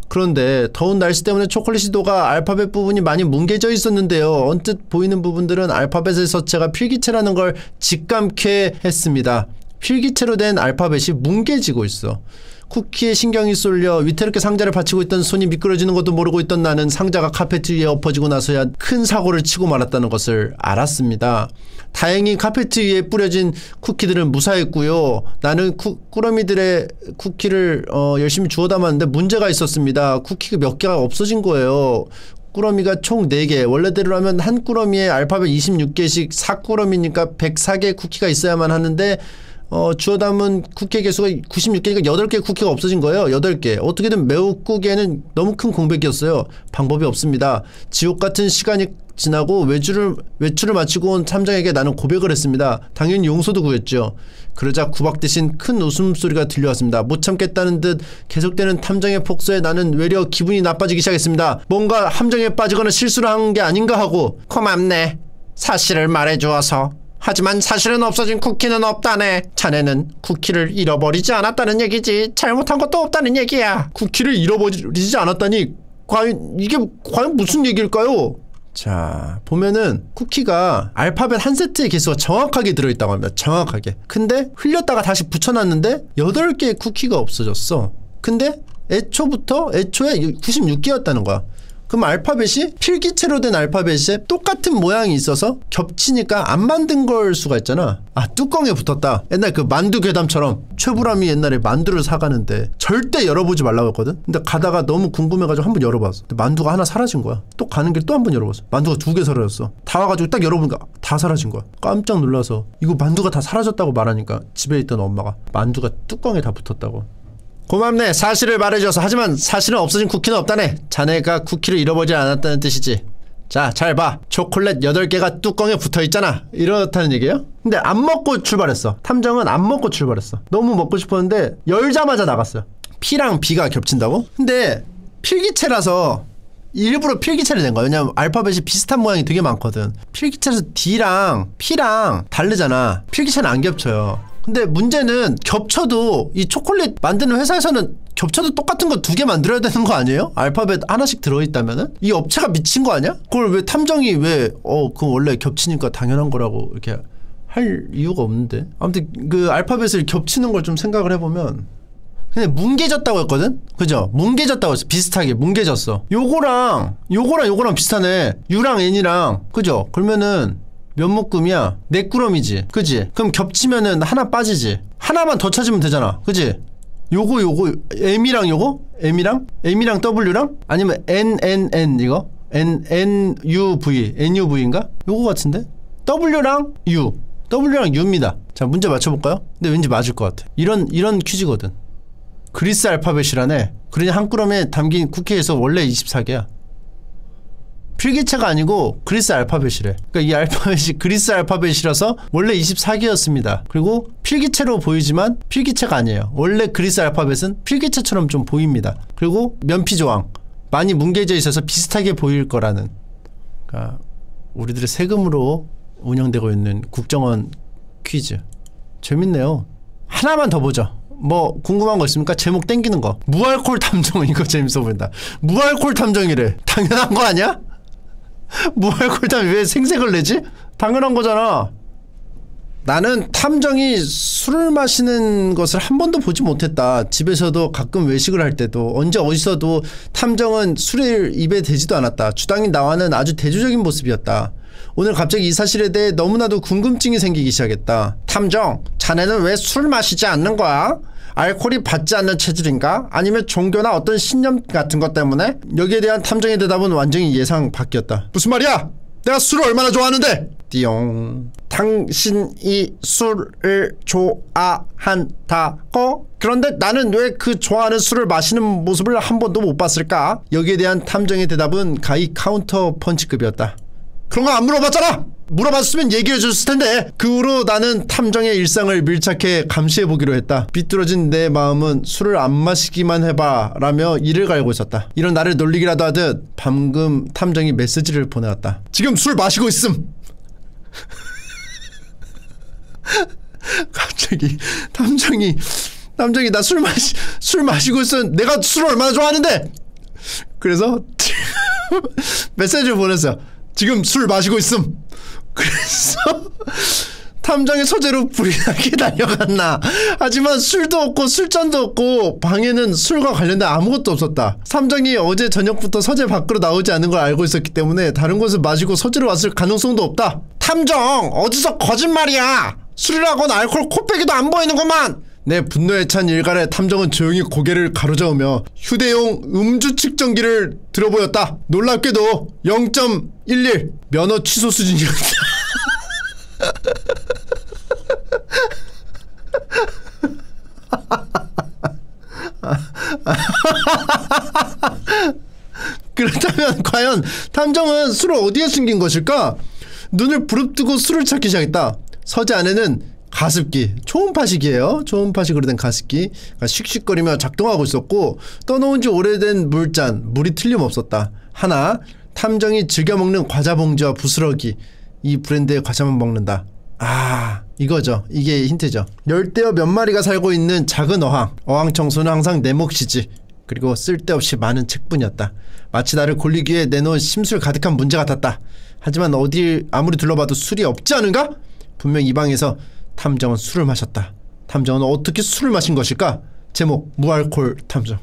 그런데 더운 날씨 때문에 초콜릿이 녹아 알파벳 부분이 많이 뭉개져 있었는데요. 언뜻 보이는 부분들은 알파벳의 서체가 필기체라는 걸 직감케 했습니다. 필기체로 된 알파벳이 뭉개지고 있어. 쿠키에 신경이 쏠려 위태롭게 상자를 받치고 있던 손이 미끄러지는 것도 모르고 있던 나는 상자가 카페트 위에 엎어지고 나서야 큰 사고를 치고 말았다는 것을 알았습니다. 다행히 카페트 위에 뿌려진 쿠키들은 무사했고요. 나는 꾸러미들의 쿠키를 열심히 주워 담았는데 문제가 있었습니다. 쿠키가 몇 개가 없어진 거예요. 꾸러미가 총 4개. 원래대로라면 한 꾸러미에 알파벳 26개씩 4꾸러미니까 104개 쿠키가 있어야만 하는데 주워 담은 쿠키 개수가 96개니까 8개 쿠키가 없어진 거예요. 8개. 어떻게든 메우기에는 너무 큰 공백이었어요. 방법이 없습니다. 지옥 같은 시간이 지나고 외출을 마치고 온 탐정에게 나는 고백을 했습니다. 당연히 용서도 구했죠. 그러자 구박 대신 큰 웃음소리가 들려왔습니다. 못 참겠다는 듯 계속되는 탐정의 폭소에 나는 외려 기분이 나빠지기 시작했습니다. 뭔가 함정에 빠지거나 실수를 한 게 아닌가 하고. 고맙네. 사실을 말해주어서. 하지만 사실은 없어진 쿠키는 없다네. 자네는 쿠키를 잃어버리지 않았다는 얘기지. 잘못한 것도 없다는 얘기야. 쿠키를 잃어버리지 않았다니 이게 과연 무슨 얘기일까요? 자, 보면은 쿠키가 알파벳 한 세트의 개수가 정확하게 들어있다고 합니다. 정확하게. 근데 흘렸다가 다시 붙여놨는데 8개의 쿠키가 없어졌어. 근데 애초에 96개였다는 거야. 그럼 알파벳이 필기체로 된 알파벳에 똑같은 모양이 있어서 겹치니까 안 만든 걸 수가 있잖아. 아, 뚜껑에 붙었다. 옛날 그 만두 괴담처럼 최불암이 옛날에 만두를 사가는데 절대 열어보지 말라고 했거든. 근데 가다가 너무 궁금해가지고 한번 열어봤어. 근데 만두가 하나 사라진 거야. 또 가는 길 또 한 번 열어봤어. 만두가 2개 사라졌어. 다 와가지고 딱 열어보니까 다 사라진 거야. 깜짝 놀라서 이거 만두가 다 사라졌다고 말하니까 집에 있던 엄마가 만두가 뚜껑에 다 붙었다고. 고맙네. 사실을 말해줘서. 하지만 사실은 없어진 쿠키는 없다네. 자네가 쿠키를 잃어버리지 않았다는 뜻이지. 자, 잘 봐. 초콜릿 8개가 뚜껑에 붙어있잖아. 이렇다는 얘기예요. 근데 안 먹고 출발했어. 탐정은 안 먹고 출발했어. 너무 먹고 싶었는데 열자마자 나갔어요. P랑 B가 겹친다고? 근데 필기체라서 일부러 필기체를 낸 거야. 왜냐면 알파벳이 비슷한 모양이 되게 많거든. 필기체에서 D랑 P랑 다르잖아. 필기체는 안 겹쳐요. 근데 문제는 겹쳐도 이 초콜릿 만드는 회사에서는 겹쳐도 똑같은 거 2개 만들어야 되는 거 아니에요? 알파벳 하나씩 들어있다면은? 이 업체가 미친 거 아니야? 그걸 왜 탐정이 그거 원래 겹치니까 당연한 거라고 이렇게 할 이유가 없는데. 아무튼 그 알파벳을 겹치는 걸 좀 생각을 해보면 근데 뭉개졌다고 했거든? 그죠? 뭉개졌다고 했어. 비슷하게 뭉개졌어. 요거랑 비슷하네. U랑 N이랑. 그죠? 그러면은 몇 묶음이야? 4꾸러미지. 그지? 그럼 겹치면은 하나 빠지지. 하나만 더 찾으면 되잖아. 그지? 요거 M이랑 요거? M이랑 W랑? 아니면 NNN 이거? NUV인가? 요거 같은데? W랑 U입니다. 자, 문제 맞춰볼까요? 근데 왠지 맞을 것 같아. 이런 퀴즈거든. 그리스 알파벳이라네. 그러니 한 꾸러미에 담긴 쿠키에서 원래 24개야. 필기체가 아니고 그리스 알파벳이래. 그러니까 이 알파벳이 그리스 알파벳이라서 원래 24개였습니다. 그리고 필기체로 보이지만 필기체가 아니에요. 원래 그리스 알파벳은 필기체처럼 좀 보입니다. 그리고 면피조항 많이 뭉개져 있어서 비슷하게 보일 거라는. 그러니까 우리들의 세금으로 운영되고 있는 국정원 퀴즈. 재밌네요. 하나만 더 보죠. 뭐 궁금한 거 있습니까? 제목 땡기는 거. 무알콜 탐정. 이거 재밌어 보인다. 무알콜 탐정이래. 당연한 거 아니야? 무알콜 탐정 왜 생색을 내지? 당연한 거잖아. 나는 탐정이 술을 마시는 것을 한 번도 보지 못했다. 집에서도 가끔 외식을 할 때도 언제 어디서도 탐정은 술을 입에 대지도 않았다. 주당인 나와는 아주 대조적인 모습이었다. 오늘 갑자기 이 사실에 대해 너무나도 궁금증이 생기기 시작했다. 탐정, 자네는 왜 술 마시지 않는 거야? 알코올이 받지 않는 체질인가? 아니면 종교나 어떤 신념 같은 것 때문에? 여기에 대한 탐정의 대답은 완전히 예상 밖이었다. 무슨 말이야? 내가 술을 얼마나 좋아하는데? 띠용. 당신이 술을 좋아한다고? 그런데 나는 왜 그 좋아하는 술을 마시는 모습을 한 번도 못 봤을까? 여기에 대한 탐정의 대답은 가히 카운터 펀치급이었다. 그런 거 안 물어봤잖아! 물어봤으면 얘기해줬을 텐데. 그 후로 나는 탐정의 일상을 밀착해 감시해보기로 했다. 비뚤어진 내 마음은 술을 안 마시기만 해봐 라며 이를 갈고 있었다. 이런 나를 놀리기라도 하듯 방금 탐정이 메시지를 보내왔다. 지금 술 마시고 있음. 갑자기 탐정이 나 술 마시고 있어. 내가 술을 얼마나 좋아하는데. 그래서 메시지를 보냈어요. 지금 술 마시고 있음. 그래서 탐정의 소재로 불이 나게 달려갔나. 하지만 술도 없고 술잔도 없고 방에는 술과 관련된 아무것도 없었다. 탐정이 어제 저녁부터 서재 밖으로 나오지 않은 걸 알고 있었기 때문에 다른 곳을 마시고 서재로 왔을 가능성도 없다. 탐정, 어디서 거짓말이야. 술이라고는 알코올 코빼기도 안 보이는구만. 내 분노에 찬 일갈에 탐정은 조용히 고개를 가로저으며 휴대용 음주 측정기를 들어보였다. 놀랍게도 0.11 면허 취소 수준이었다. 그렇다면 과연 탐정은 술을 어디에 숨긴 것일까? 눈을 부릅뜨고 술을 찾기 시작했다. 서재 안에는 가습기, 초음파식이에요. 초음파식으로 된 가습기가 씩씩거리며 작동하고 있었고, 떠놓은 지 오래된 물잔, 물이 틀림없었다. 하나, 탐정이 즐겨 먹는 과자 봉지와 부스러기, 이 브랜드의 과자만 먹는다. 아, 이거죠. 이게 힌트죠. 열대어 몇 마리가 살고 있는 작은 어항. 어항 청소는 항상 내 몫이지. 그리고 쓸데없이 많은 책뿐이었다. 마치 나를 골리기 위해 내놓은 심술 가득한 문제 같았다. 하지만 어딜 아무리 둘러봐도 술이 없지 않은가? 분명 이 방에서 탐정은 술을 마셨다. 탐정은 어떻게 술을 마신 것일까? 제목, 무알콜 탐정.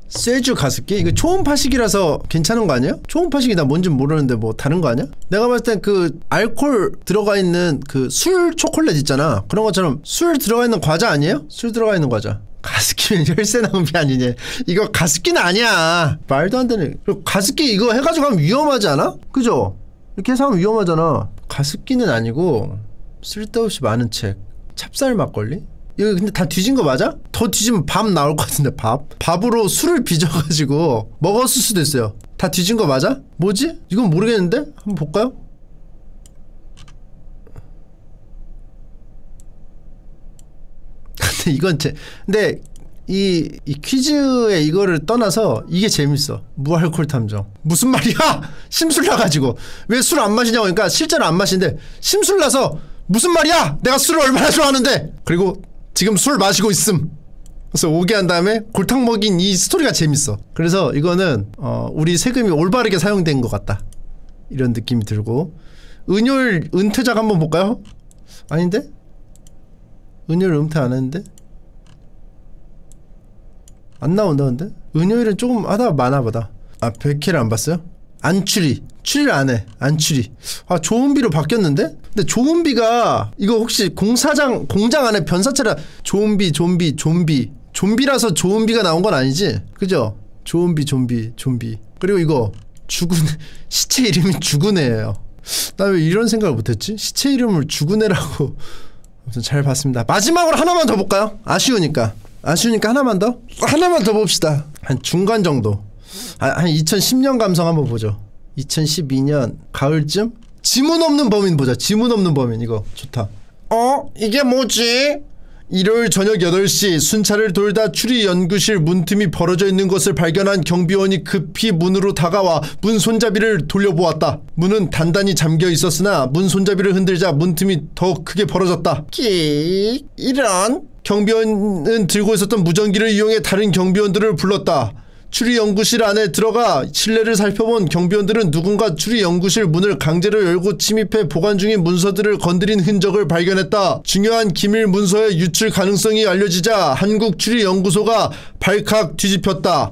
쇠주 가습기? 이거 초음파식이라서 괜찮은 거 아니야? 초음파식이 나 뭔진 모르는데 뭐 다른 거 아니야? 내가 봤을 땐 그 알콜 들어가 있는 그 술 초콜릿 있잖아. 그런 것처럼 술 들어가 있는 과자 아니에요? 술 들어가 있는 과자. 가습기는 혈세 낭비 아니냐. 이거 가습기는 아니야. 말도 안 되네. 그리고 가습기 이거 해가지고 하면 위험하지 않아? 그죠? 이렇게 해서 하면 위험하잖아. 가습기는 아니고 쓸데없이 많은 책. 찹쌀 막걸리? 이거 근데 다 뒤진 거 맞아? 더 뒤지면 밥 나올 것 같은데. 밥으로 술을 빚어가지고 먹었을 수도 있어요. 다 뒤진 거 맞아? 뭐지? 이건 모르겠는데? 한번 볼까요? 근데 이건 근데 이 퀴즈에 이거를 떠나서 이게 재밌어. 무알콜 탐정. 무슨 말이야? 심술 나가지고 왜 술 안 마시냐고. 그러니까 실제로 안 마시는데 심술 나서 무슨 말이야? 내가 술을 얼마나 좋아하는데. 그리고 지금 술 마시고 있음. 그래서 오게 한 다음에 골탕 먹인 이 스토리가 재밌어. 그래서 이거는 우리 세금이 올바르게 사용된 것 같다, 이런 느낌이 들고. 은율 은퇴작 한번 볼까요? 아닌데? 은율 은퇴 안 했는데? 안 나온다 근데? 은효일은 조금 하다가 많아보다. 아, 100회를 안 봤어요? 안추리. 추리를 안 해. 안추리. 아, 조은비로 바뀌었는데? 근데 조은비가 이거 혹시 공장 안에 변사체라 조은비 좀비라서 조은비가 나온 건 아니지? 그죠? 조은비 좀비. 그리고 이거 죽은 시체 이름이 죽은 애예요. 나 왜 이런 생각을 못했지? 시체 이름을 죽은 애라고. 아무튼 잘 봤습니다. 마지막으로 하나만 더 볼까요? 아쉬우니까 하나만 더 봅시다. 한 중간 정도. 한 2010년 감성 한번 보죠. 2012년 가을쯤? 지문 없는 범인 보자. 지문 없는 범인. 이거 좋다. 이게 뭐지? 일요일 저녁 8시 순찰을 돌다 추리연구실 문틈이 벌어져 있는 것을 발견한 경비원이 급히 문으로 다가와 문 손잡이를 돌려보았다. 문은 단단히 잠겨 있었으나 문 손잡이를 흔들자 문틈이 더 크게 벌어졌다. 이런. 경비원은 들고 있었던 무전기를 이용해 다른 경비원들을 불렀다. 추리연구실 안에 들어가 실내를 살펴본 경비원들은 누군가 추리연구실 문을 강제로 열고 침입해 보관 중인 문서들을 건드린 흔적을 발견했다. 중요한 기밀 문서의 유출 가능성이 알려지자 한국추리연구소가 발칵 뒤집혔다.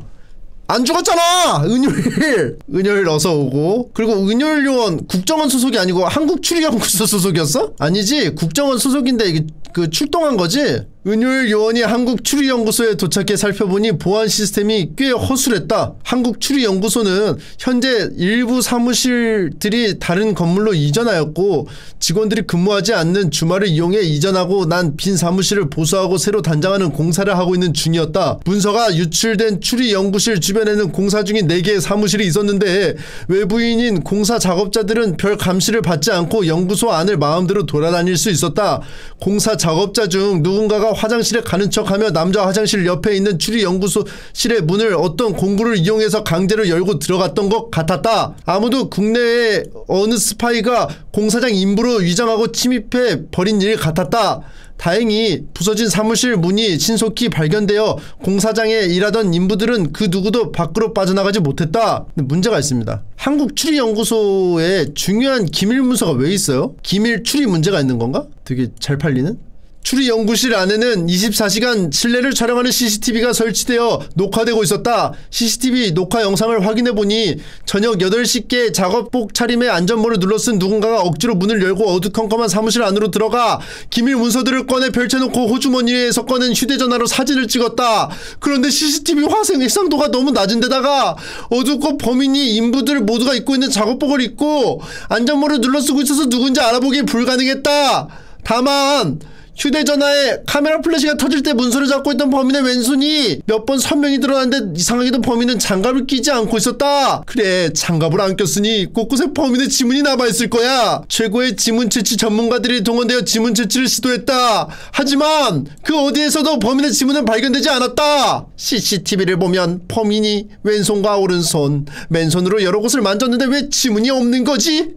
안 죽었잖아! 은율 어서 오고. 그리고 은율 요원 국정원 소속이 아니고 한국추리연구소 소속이었어? 아니지, 국정원 소속인데 이게 그 출동한 거지? 은율 요원이 한국추리연구소에 도착해 살펴보니 보안 시스템이 꽤 허술했다. 한국추리연구소는 현재 일부 사무실들이 다른 건물로 이전하였고 직원들이 근무하지 않는 주말을 이용해 이전하고 난 빈 사무실을 보수하고 새로 단장하는 공사를 하고 있는 중이었다. 문서가 유출된 추리연구실 주변에는 공사 중인 4개의 사무실이 있었는데 외부인인 공사 작업자들은 별 감시를 받지 않고 연구소 안을 마음대로 돌아다닐 수 있었다. 공사 작업자 중 누군가가 화장실에 가는 척하며 남자 화장실 옆에 있는 추리연구소실의 문을 어떤 공구를 이용해서 강제로 열고 들어갔던 것 같았다. 아무도 국내의 어느 스파이가 공사장 인부로 위장하고 침입해 버린 일 같았다. 다행히 부서진 사무실 문이 신속히 발견되어 공사장에 일하던 인부들은 그 누구도 밖으로 빠져나가지 못했다. 근데 문제가 있습니다. 한국추리연구소에 중요한 기밀 문서가 왜 있어요? 기밀 추리 문제가 있는 건가? 되게 잘 팔리는? 추리연구실 안에는 24시간 실내를 촬영하는 CCTV가 설치되어 녹화되고 있었다. CCTV 녹화 영상을 확인해보니 저녁 8시께 작업복 차림에 안전모를 눌러쓴 누군가가 억지로 문을 열고 어두컴컴한 사무실 안으로 들어가 기밀 문서들을 꺼내 펼쳐놓고 호주머니에서 꺼낸 휴대전화로 사진을 찍었다. 그런데 CCTV 화생 해상도가 너무 낮은 데다가 어둡고 범인이 인부들 모두가 입고 있는 작업복을 입고 안전모를 눌러쓰고 있어서 누군지 알아보기 불가능했다. 다만 휴대전화에 카메라 플래시가 터질 때 문서를 잡고 있던 범인의 왼손이 몇 번 선명히 드러났는데 이상하게도 범인은 장갑을 끼지 않고 있었다. 그래, 장갑을 안 꼈으니 곳곳에 범인의 지문이 남아있을 거야. 최고의 지문 채취 전문가들이 동원되어 지문 채취를 시도했다. 하지만 그 어디에서도 범인의 지문은 발견되지 않았다. CCTV를 보면 범인이 왼손과 오른손, 맨손으로 여러 곳을 만졌는데 왜 지문이 없는 거지?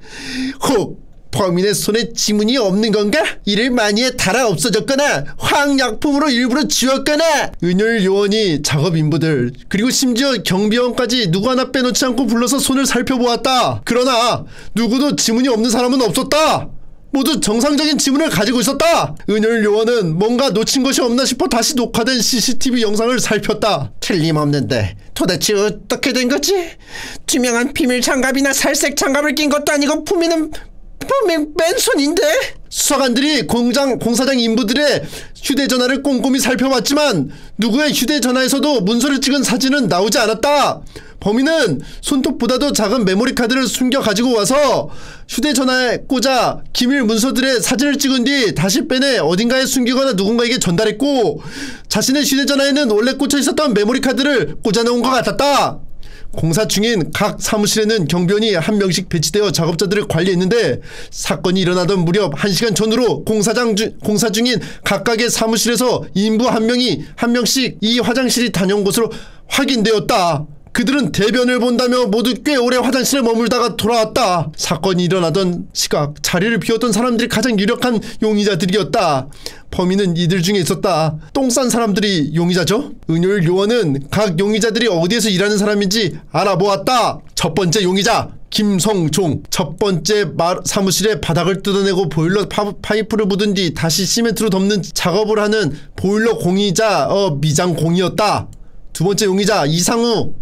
혹 범인의 손에 지문이 없는 건가? 이를 많이 해 달아 없어졌거나 화학약품으로 일부러 지웠거나. 은율 요원이 작업 인부들 그리고 심지어 경비원까지 누구 하나 빼놓지 않고 불러서 손을 살펴보았다. 그러나 누구도 지문이 없는 사람은 없었다. 모두 정상적인 지문을 가지고 있었다. 은율 요원은 뭔가 놓친 것이 없나 싶어 다시 녹화된 CCTV 영상을 살폈다. 틀림없는데 도대체 어떻게 된 거지? 투명한 비밀 장갑이나 살색 장갑을 낀 것도 아니고 범인은 맨손인데? 수사관들이 공사장 인부들의 휴대전화를 꼼꼼히 살펴봤지만 누구의 휴대전화에서도 문서를 찍은 사진은 나오지 않았다. 범인은 손톱보다도 작은 메모리 카드를 숨겨 가지고 와서 휴대전화에 꽂아 기밀 문서들의 사진을 찍은 뒤 다시 빼내 어딘가에 숨기거나 누군가에게 전달했고, 자신의 휴대전화에는 원래 꽂혀 있었던 메모리 카드를 꽂아놓은 것 같았다. 공사 중인 각 사무실에는 경비원이 한 명씩 배치되어 작업자들을 관리했는데 사건이 일어나던 무렵 1시간 전후로 공사 중인 각각의 사무실에서 인부 한 명씩 이 화장실이 다녀온 것으로 확인되었다. 그들은 대변을 본다며 모두 꽤 오래 화장실에 머물다가 돌아왔다. 사건이 일어나던 시각 자리를 비웠던 사람들이 가장 유력한 용의자들이었다. 범인은 이들 중에 있었다. 똥 싼 사람들이 용의자죠? 은율 요원은 각 용의자들이 어디에서 일하는 사람인지 알아보았다. 첫 번째 용의자 김성종. 첫 번째 사무실의 바닥을 뜯어내고 보일러 파이프를 묻은 뒤 다시 시멘트로 덮는 작업을 하는 보일러 공이자 미장공이었다. 두 번째 용의자 이상우.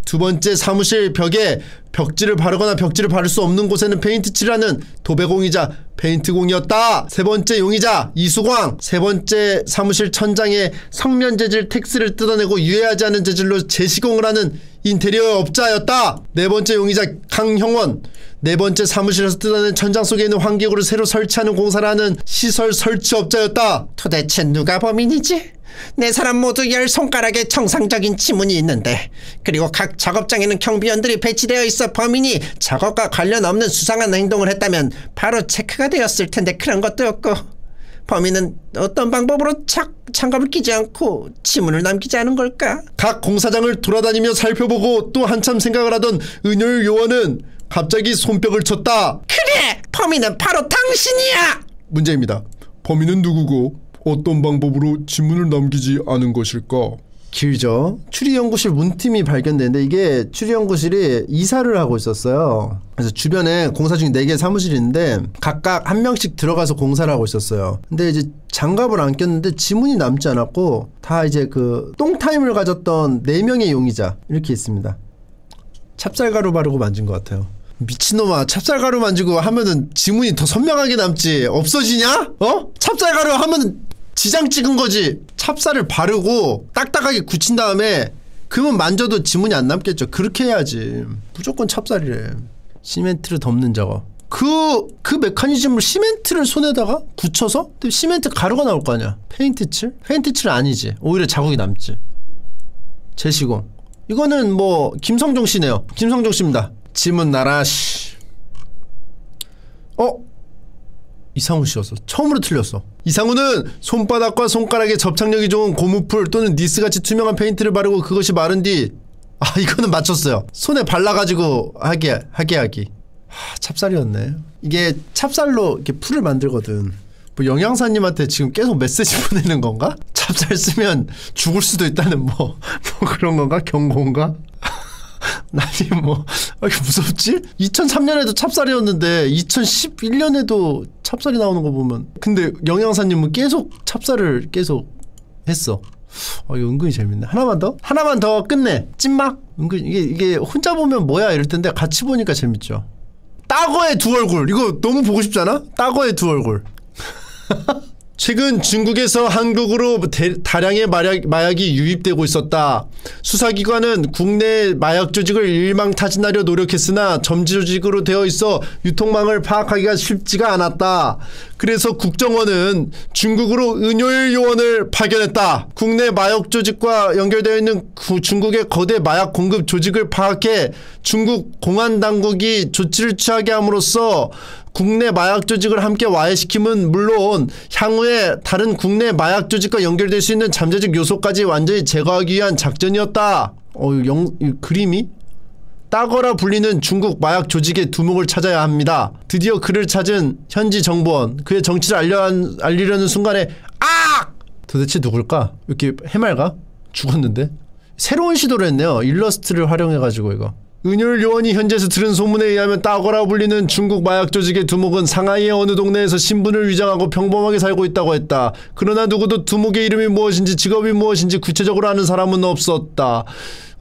두 번째 사무실 벽에 벽지를 바르거나 벽지를 바를 수 없는 곳에는 페인트 칠하는 도배공이자 페인트공이었다. 세 번째 용의자 이수광. 세 번째 사무실 천장에 성면 재질 텍스를 뜯어내고 유해하지 않은 재질로 재시공을 하는 인테리어 업자였다. 네 번째 용의자 강형원. 네 번째 사무실에서 뜯어낸 천장 속에 있는 환기구를 새로 설치하는 공사를 하는 시설 설치업자였다. 도대체 누가 범인이지? 네 사람 모두 10손가락에 정상적인 지문이 있는데, 그리고 각 작업장에는 경비원들이 배치되어 있어 범인이 작업과 관련 없는 수상한 행동을 했다면 바로 체크가 되었을 텐데 그런 것도 없고, 범인은 어떤 방법으로 장갑을 끼지 않고 지문을 남기지 않은 걸까? 각 공사장을 돌아다니며 살펴보고 또 한참 생각을 하던 은율 요원은 갑자기 손뼉을 쳤다. 그래! 범인은 바로 당신이야! 문제입니다. 범인은 누구고 어떤 방법으로 지문을 남기지 않은 것일까? 길죠. 추리연구실 문틈이 발견되는데 이게 추리연구실이 이사를 하고 있었어요. 그래서 주변에 공사 중인 4개 사무실이 있는데 각각 한 명씩 들어가서 공사를 하고 있었어요. 근데 이제 장갑을 안 꼈는데 지문이 남지 않았고 다 이제 그 똥타임을 가졌던 4명의 용의자 이렇게 있습니다. 찹쌀가루 바르고 만진 것 같아요. 미친놈아, 찹쌀가루 만지고 하면은 지문이 더 선명하게 남지 없어지냐? 찹쌀가루 하면은 지장 찍은 거지. 찹쌀을 바르고 딱딱하게 굳힌 다음에 그러면 만져도 지문이 안 남겠죠. 그렇게 해야지. 무조건 찹쌀이래. 시멘트를 덮는 작업. 그 메커니즘을 시멘트를 손에다가 굳혀서 시멘트 가루가 나올 거 아니야. 페인트칠? 페인트칠 아니지. 오히려 자국이 남지. 재시공. 이거는 뭐 김성종 씨네요. 김성종 씨입니다. 지문 나라 씨. 이상우 씨였어. 처음으로 틀렸어. 이상우는 손바닥과 손가락에 접착력이 좋은 고무풀 또는 니스같이 투명한 페인트를 바르고 그것이 마른 뒤 이거는 맞췄어요. 손에 발라가지고 하기. 찹쌀이었네. 이게 찹쌀로 이렇게 풀을 만들거든. 뭐 영양사님한테 지금 계속 메시지 보내는 건가? 찹쌀 쓰면 죽을 수도 있다는 뭐 그런 건가? 경고인가? 아니 뭐 이렇게 무섭지? 2003년에도 찹쌀이었는데 2011년에도 찹쌀이 나오는 거 보면, 근데 영양사님은 계속 찹쌀을 계속 했어. 이거 은근히 재밌네. 하나만 더 끝내. 찐막. 은근히 이게 혼자 보면 뭐야 이럴 텐데 같이 보니까 재밌죠. 따거의 두 얼굴. 이거 너무 보고 싶지 않아? 따거의 두 얼굴. 최근 중국에서 한국으로 다량의 마약이 유입되고 있었다. 수사기관은 국내 마약 조직을 일망타진하려 노력했으나 점지 조직으로 되어 있어 유통망을 파악하기가 쉽지가 않았다. 그래서 국정원은 중국으로 은효일 요원을 파견했다. 국내 마약 조직과 연결되어 있는 중국의 거대 마약 공급 조직을 파악해 중국 공안당국이 조치를 취하게 함으로써 국내 마약 조직을 함께 와해시킴은 물론 향후에 다른 국내 마약 조직과 연결될 수 있는 잠재적 요소까지 완전히 제거하기 위한 작전이었다. 그림이? 따거라 불리는 중국 마약 조직의 두목을 찾아야 합니다. 드디어 그를 찾은 현지 정보원. 그의 정치를 알리려는 순간에 도대체 누굴까? 이렇게 해맑아? 죽었는데? 새로운 시도를 했네요. 일러스트를 활용해가지고 이거. 은율 요원이 현지에서 들은 소문에 의하면 따거라 불리는 중국 마약 조직의 두목은 상하이의 어느 동네에서 신분을 위장하고 평범하게 살고 있다고 했다. 그러나 누구도 두목의 이름이 무엇인지 직업이 무엇인지 구체적으로 아는 사람은 없었다.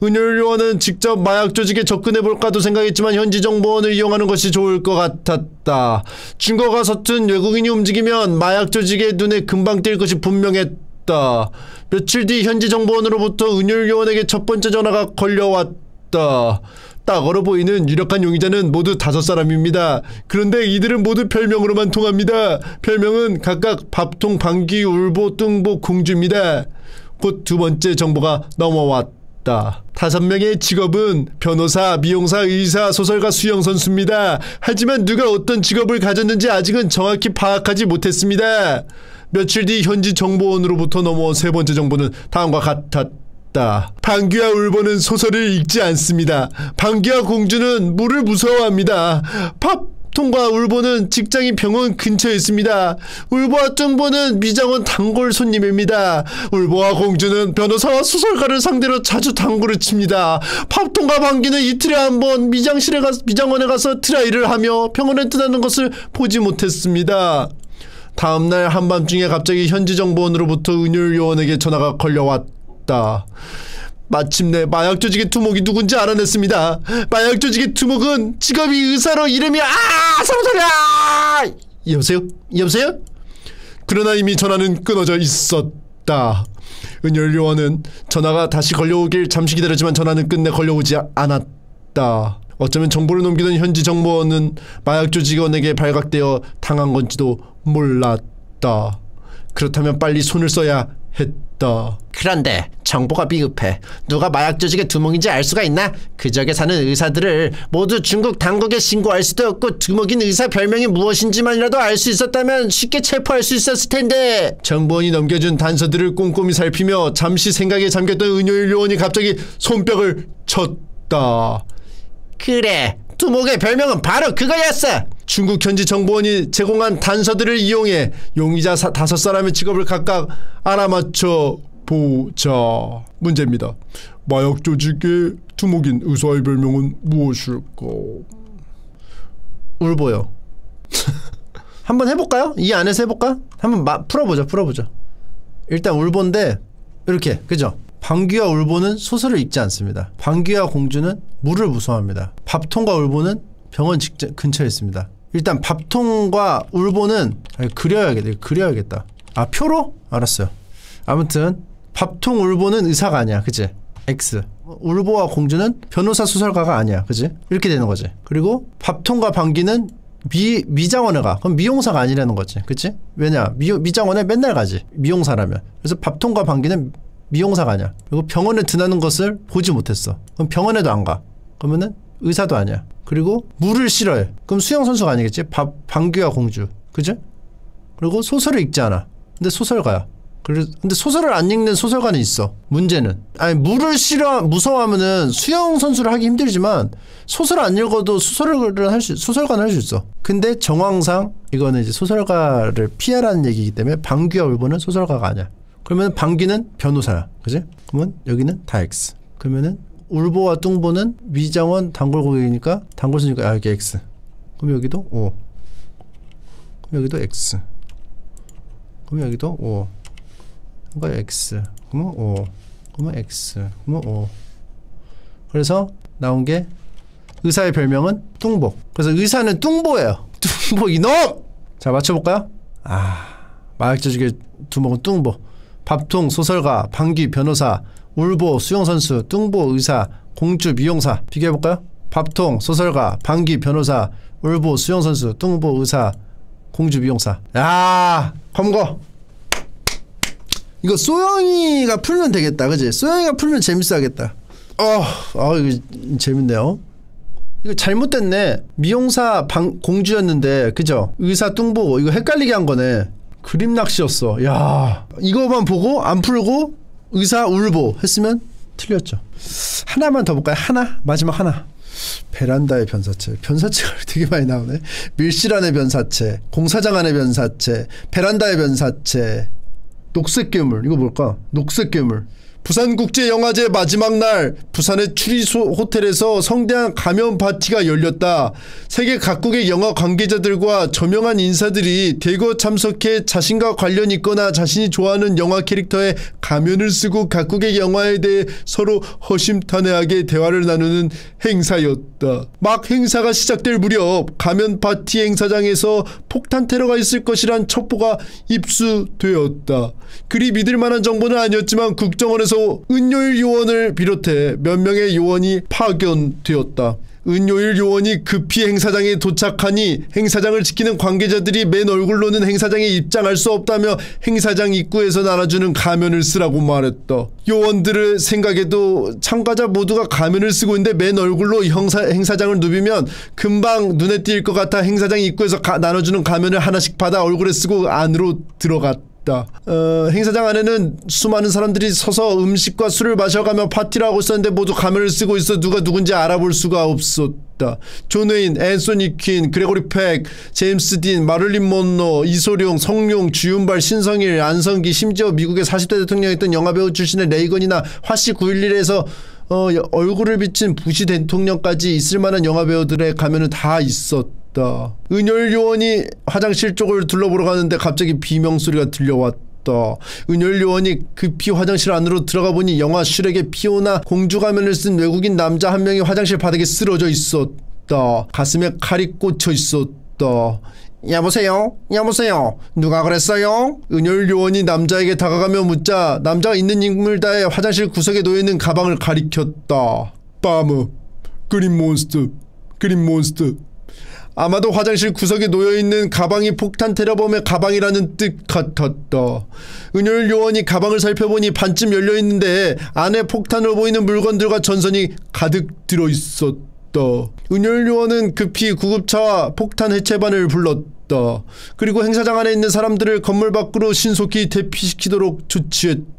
은율 요원은 직접 마약 조직에 접근해볼까도 생각했지만 현지 정보원을 이용하는 것이 좋을 것 같았다. 증거가 서툰 외국인이 움직이면 마약 조직의 눈에 금방 띌 것이 분명했다. 며칠 뒤 현지 정보원으로부터 은율 요원에게 첫 번째 전화가 걸려왔다. 딱 얼어 보이는 유력한 용의자는 모두 5사람입니다. 그런데 이들은 모두 별명으로만 통합니다. 별명은 각각 밥통, 방귀, 울보, 뚱보, 공주입니다. 곧 두 번째 정보가 넘어왔다. 5명의 직업은 변호사, 미용사, 의사, 소설가, 수영선수입니다. 하지만 누가 어떤 직업을 가졌는지 아직은 정확히 파악하지 못했습니다. 며칠 뒤 현지 정보원으로부터 넘어온 세 번째 정보는 다음과 같았다. 방귀와 울보는 소설을 읽지 않습니다. 방귀와 공주는 물을 무서워합니다. 밥통과 울보는 직장이 병원 근처에 있습니다. 울보와 뚱보는 미장원 단골 손님입니다. 울보와 공주는 변호사와 소설가를 상대로 자주 당구를 칩니다. 밥통과 방귀는 이틀에 한 번 미장원에 가서 트라이를 하며 병원에 떠나는 것을 보지 못했습니다. 다음날 한밤중에 갑자기 현지 정보원으로부터 은율 요원에게 전화가 걸려왔다. 마침내 마약 조직의 두목이 누군지 알아냈습니다. 마약 조직의 두목은 직업이 의사로 이름이 사람소리야! 여보세요? 여보세요? 그러나 이미 전화는 끊어져 있었다. 은율 요원은 전화가 다시 걸려오길 잠시 기다렸지만 전화는 끝내 걸려오지 않았다. 어쩌면 정보를 넘기던 현지 정보원은 마약 조직원에게 발각되어 당한 건지도 몰랐다. 그렇다면 빨리 손을 써야 했다. 그런데 정보가 비급해. 누가 마약 조직의 두목인지 알 수가 있나? 그 지역에 사는 의사들을 모두 중국 당국에 신고할 수도 없고 두목인 의사 별명이 무엇인지만이라도 알 수 있었다면 쉽게 체포할 수 있었을 텐데. 정보원이 넘겨준 단서들을 꼼꼼히 살피며 잠시 생각에 잠겼던 은효일 요원이 갑자기 손뼉을 쳤다. 그래, 두목의 별명은 바로 그거였어. 중국 현지 정보원이 제공한 단서들을 이용해 용의자 5사람의 직업을 각각 알아맞혀 보자. 문제입니다. 마약 조직의 두목인 의사의 별명은 무엇일까? 울보요. 한번 해볼까요? 이 안에서 해볼까? 한번 풀어보자. 일단 울보인데 이렇게, 그죠? 방귀와 울보는 소설을 읽지 않습니다. 방귀와 공주는 물을 무서워합니다. 밥통과 울보는 병원 근처에 있습니다. 일단 밥통과 울보는 그려야겠다. 표로? 알았어요. 아무튼 밥통 울보는 의사가 아니야. 그치? X. 울보와 공주는 변호사 소설가가 아니야. 그치? 이렇게 되는 거지. 그리고 밥통과 방귀는 미장원에 가. 그럼 미용사가 아니라는 거지. 그치? 왜냐? 미장원에 맨날 가지. 미용사라면. 그래서 밥통과 방귀는 미용사가 아니야. 그리고 병원에 드나는 것을 보지 못했어. 그럼 병원에도 안 가. 그러면은 의사도 아니야. 그리고 물을 싫어해. 그럼 수영선수가 아니겠지? 방귀와 공주. 그치? 그리고 소설을 읽지 않아. 근데 소설가야. 근데 소설을 안 읽는 소설가는 있어. 문제는 물을 무서워하면은 수영선수를 하기 힘들지만 소설을 안 읽어도 소설가는 할 수 있어. 근데 정황상 이거는 이제 소설가를 피하라는 얘기이기 때문에 방귀와 울보는 소설가가 아니야. 그러면 방귀는 변호사야. 그치? 그러면 여기는 다 X. 그러면은 울보와 뚱보는 미장원 단골 고객이니까 단골수니까 여기 X. 그럼 여기도 O. 그럼 여기도 X. 그럼 여기도 O. 그러니까 X. 그러면 O. 그러면 X. 그러면 O. 그래서 나온 게 의사의 별명은 뚱보. 그래서 의사는 뚱보예요. 뚱보 이놈! 자, 맞춰볼까요? 마약저주계 두목은 뚱보. 밥통, 소설가, 방귀, 변호사, 울보, 수영선수, 뚱보, 의사, 공주, 미용사. 비교해볼까요? 밥통, 소설가, 방귀, 변호사, 울보, 수영선수, 뚱보, 의사, 공주, 미용사. 야, 검거. 이거 소영이가 풀면 되겠다, 그지? 소영이가 풀면 재밌어 하겠다. 이거 재밌네요. 이거 잘못됐네. 미용사 공주였는데, 그죠? 의사 뚱보, 이거 헷갈리게 한 거네. 그림 낚시였어. 야, 이거만 보고 안 풀고 의사 울보 했으면 틀렸죠. 하나만 더 볼까요? 하나? 마지막 하나. 베란다의 변사체. 변사체가 되게 많이 나오네. 밀실 안의 변사체, 공사장 안의 변사체, 베란다의 변사체, 녹색 괴물. 이거 뭘까? 녹색 괴물. 부산국제영화제 마지막 날 부산의 추리소 호텔에서 성대한 가면 파티가 열렸다. 세계 각국의 영화 관계자들과 저명한 인사들이 대거 참석해 자신과 관련 있거나 자신이 좋아하는 영화 캐릭터의 가면을 쓰고 각국의 영화에 대해 서로 허심탄회하게 대화를 나누는 행사였다. 막 행사가 시작될 무렵 가면 파티 행사장에서 폭탄 테러가 있을 것이란 첩보가 입수되었다. 그리 믿을만한 정보는 아니었지만 국정원에서 은요일 요원을 비롯해 몇 명의 요원이 파견되었다. 은요일 요원이 급히 행사장에 도착하니 행사장을 지키는 관계자들이 맨 얼굴로는 행사장에 입장할 수 없다며 행사장 입구에서 나눠주는 가면을 쓰라고 말했다. 요원들의 생각에도 참가자 모두가 가면을 쓰고 있는데 맨 얼굴로 행사장을 누비면 금방 눈에 띌 것 같아 행사장 입구에서 나눠주는 가면을 하나씩 받아 얼굴에 쓰고 안으로 들어갔다. 행사장 안에는 수많은 사람들이 서서 음식과 술을 마셔가며 파티를 하고 있었는데 모두 가면을 쓰고 있어 누가 누군지 알아볼 수가 없었다. 존 웨인, 앤소니 퀸, 그레고리 팩, 제임스 딘, 마를린 먼로, 이소룡, 성룡, 주윤발, 신성일, 안성기, 심지어 미국의 40대 대통령이었던 영화배우 출신의 레이건이나 화씨 911에서 얼굴을 비친 부시 대통령까지 있을만한 영화배우들의 가면은 다 있었다. 은열 요원이 화장실 쪽을 둘러보러 가는데 갑자기 비명소리가 들려왔다. 은열 요원이 급히 화장실 안으로 들어가 보니 영화 슈렉의 피오나 공주 가면을 쓴 외국인 남자 한 명이 화장실 바닥에 쓰러져 있었다. 가슴에 칼이 꽂혀 있었다. 여보세요? 여보세요? 누가 그랬어요? 은열 요원이 남자에게 다가가며 묻자 남자가 있는 힘을 다해 화장실 구석에 놓여있는 가방을 가리켰다. 빠무 그린몬스터 그린몬스터. 아마도 화장실 구석에 놓여있는 가방이 폭탄 테러범의 가방이라는 뜻 같았다. 은열 요원이 가방을 살펴보니 반쯤 열려있는데 안에 폭탄으로 보이는 물건들과 전선이 가득 들어있었다. 은열 요원은 급히 구급차와 폭탄 해체반을 불렀다. 그리고 행사장 안에 있는 사람들을 건물 밖으로 신속히 대피시키도록 조치했다.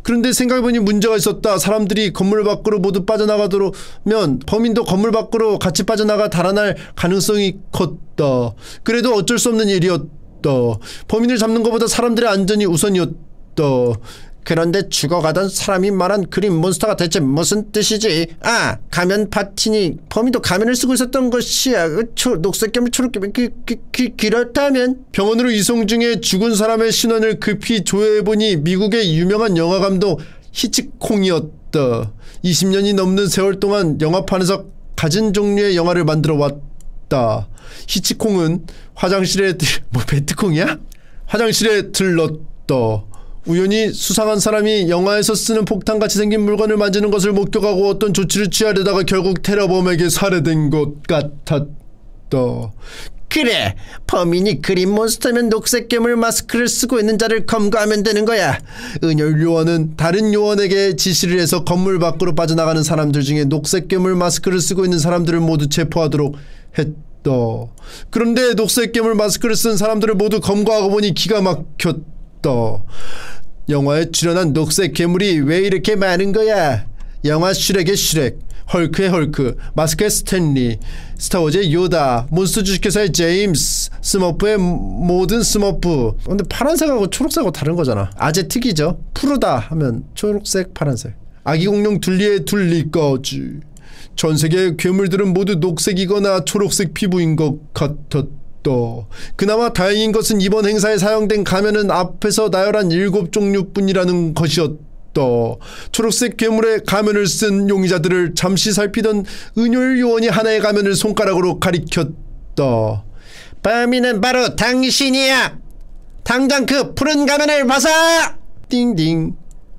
그런데 생각해보니 문제가 있었다. 사람들이 건물 밖으로 모두 빠져나가도록면 범인도 건물 밖으로 같이 빠져나가 달아날 가능성이 컸다. 그래도 어쩔 수 없는 일이었다. 범인을 잡는 것보다 사람들의 안전이 우선이었다. 그런데 죽어가던 사람이 말한 그린 몬스터가 대체 무슨 뜻이지? 아, 가면 파티니 범인도 가면을 쓰고 있었던 것이야. 녹색 괴물, 초록 괴물. 그렇다면 병원으로 이송 중에 죽은 사람의 신원을 급히 조회해보니 미국의 유명한 영화감독 히치콩이었다. 20년이 넘는 세월 동안 영화판에서 갖은 종류의 영화를 만들어 왔다. 히치콩은 화장실에 베트콩이야? 화장실에 들렀다. 우연히 수상한 사람이 영화에서 쓰는 폭탄같이 생긴 물건을 만지는 것을 목격하고 어떤 조치를 취하려다가 결국 테러범에게 살해된 것 같았다. 그래, 범인이 그린 몬스터면 녹색 괴물 마스크를 쓰고 있는 자를 검거하면 되는 거야. 은열 요원은 다른 요원에게 지시를 해서 건물 밖으로 빠져나가는 사람들 중에 녹색 괴물 마스크를 쓰고 있는 사람들을 모두 체포하도록 했다. 그런데 녹색 괴물 마스크를 쓴 사람들을 모두 검거하고 보니 기가 막혔다. 영화에 출연한 녹색 괴물이 왜 이렇게 많은 거야? 영화 슈렉의 슈렉, 헐크의 헐크, 마스크의 스탠리, 스타워즈의 요다, 몬스터 주식회사의 제임스, 스머프의 모든 스머프. 근데 파란색하고 초록색하고 다른 거잖아. 아재 특이죠. 푸르다 하면 초록색, 파란색. 아기 공룡 둘리의 둘리까지. 전 세계의 괴물들은 모두 녹색이거나 초록색 피부인 것 같았다. 그나마 다행인 것은 이번 행사에 사용된 가면은 앞에서 나열한 7종류뿐이라는 것이었다. 초록색 괴물의 가면을 쓴 용의자들을 잠시 살피던 은율 요원이 하나의 가면을 손가락으로 가리켰다. 범인은 바로 당신이야. 당장 그 푸른 가면을 벗어! 띵띵.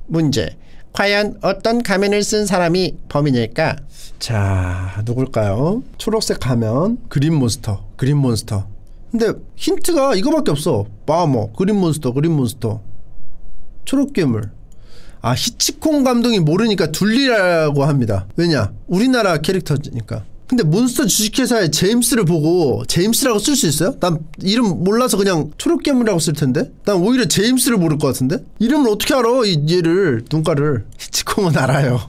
문제. 과연 어떤 가면을 쓴 사람이 범인일까? 자, 누굴까요? 초록색 가면, 그린몬스터. 그린몬스터. 근데 힌트가 이거밖에 없어. 마모, 그린몬스터, 그린몬스터. 초록괴물. 아, 히치콩 감독이 모르니까 둘리라고 합니다. 왜냐? 우리나라 캐릭터니까. 근데 몬스터 주식회사의 제임스를 보고 제임스라고 쓸 수 있어요? 난 이름 몰라서 그냥 초록괴물이라고 쓸 텐데? 난 오히려 제임스를 모를 것 같은데? 이름을 어떻게 알아? 얘를, 눈가를. 히치콩은 알아요.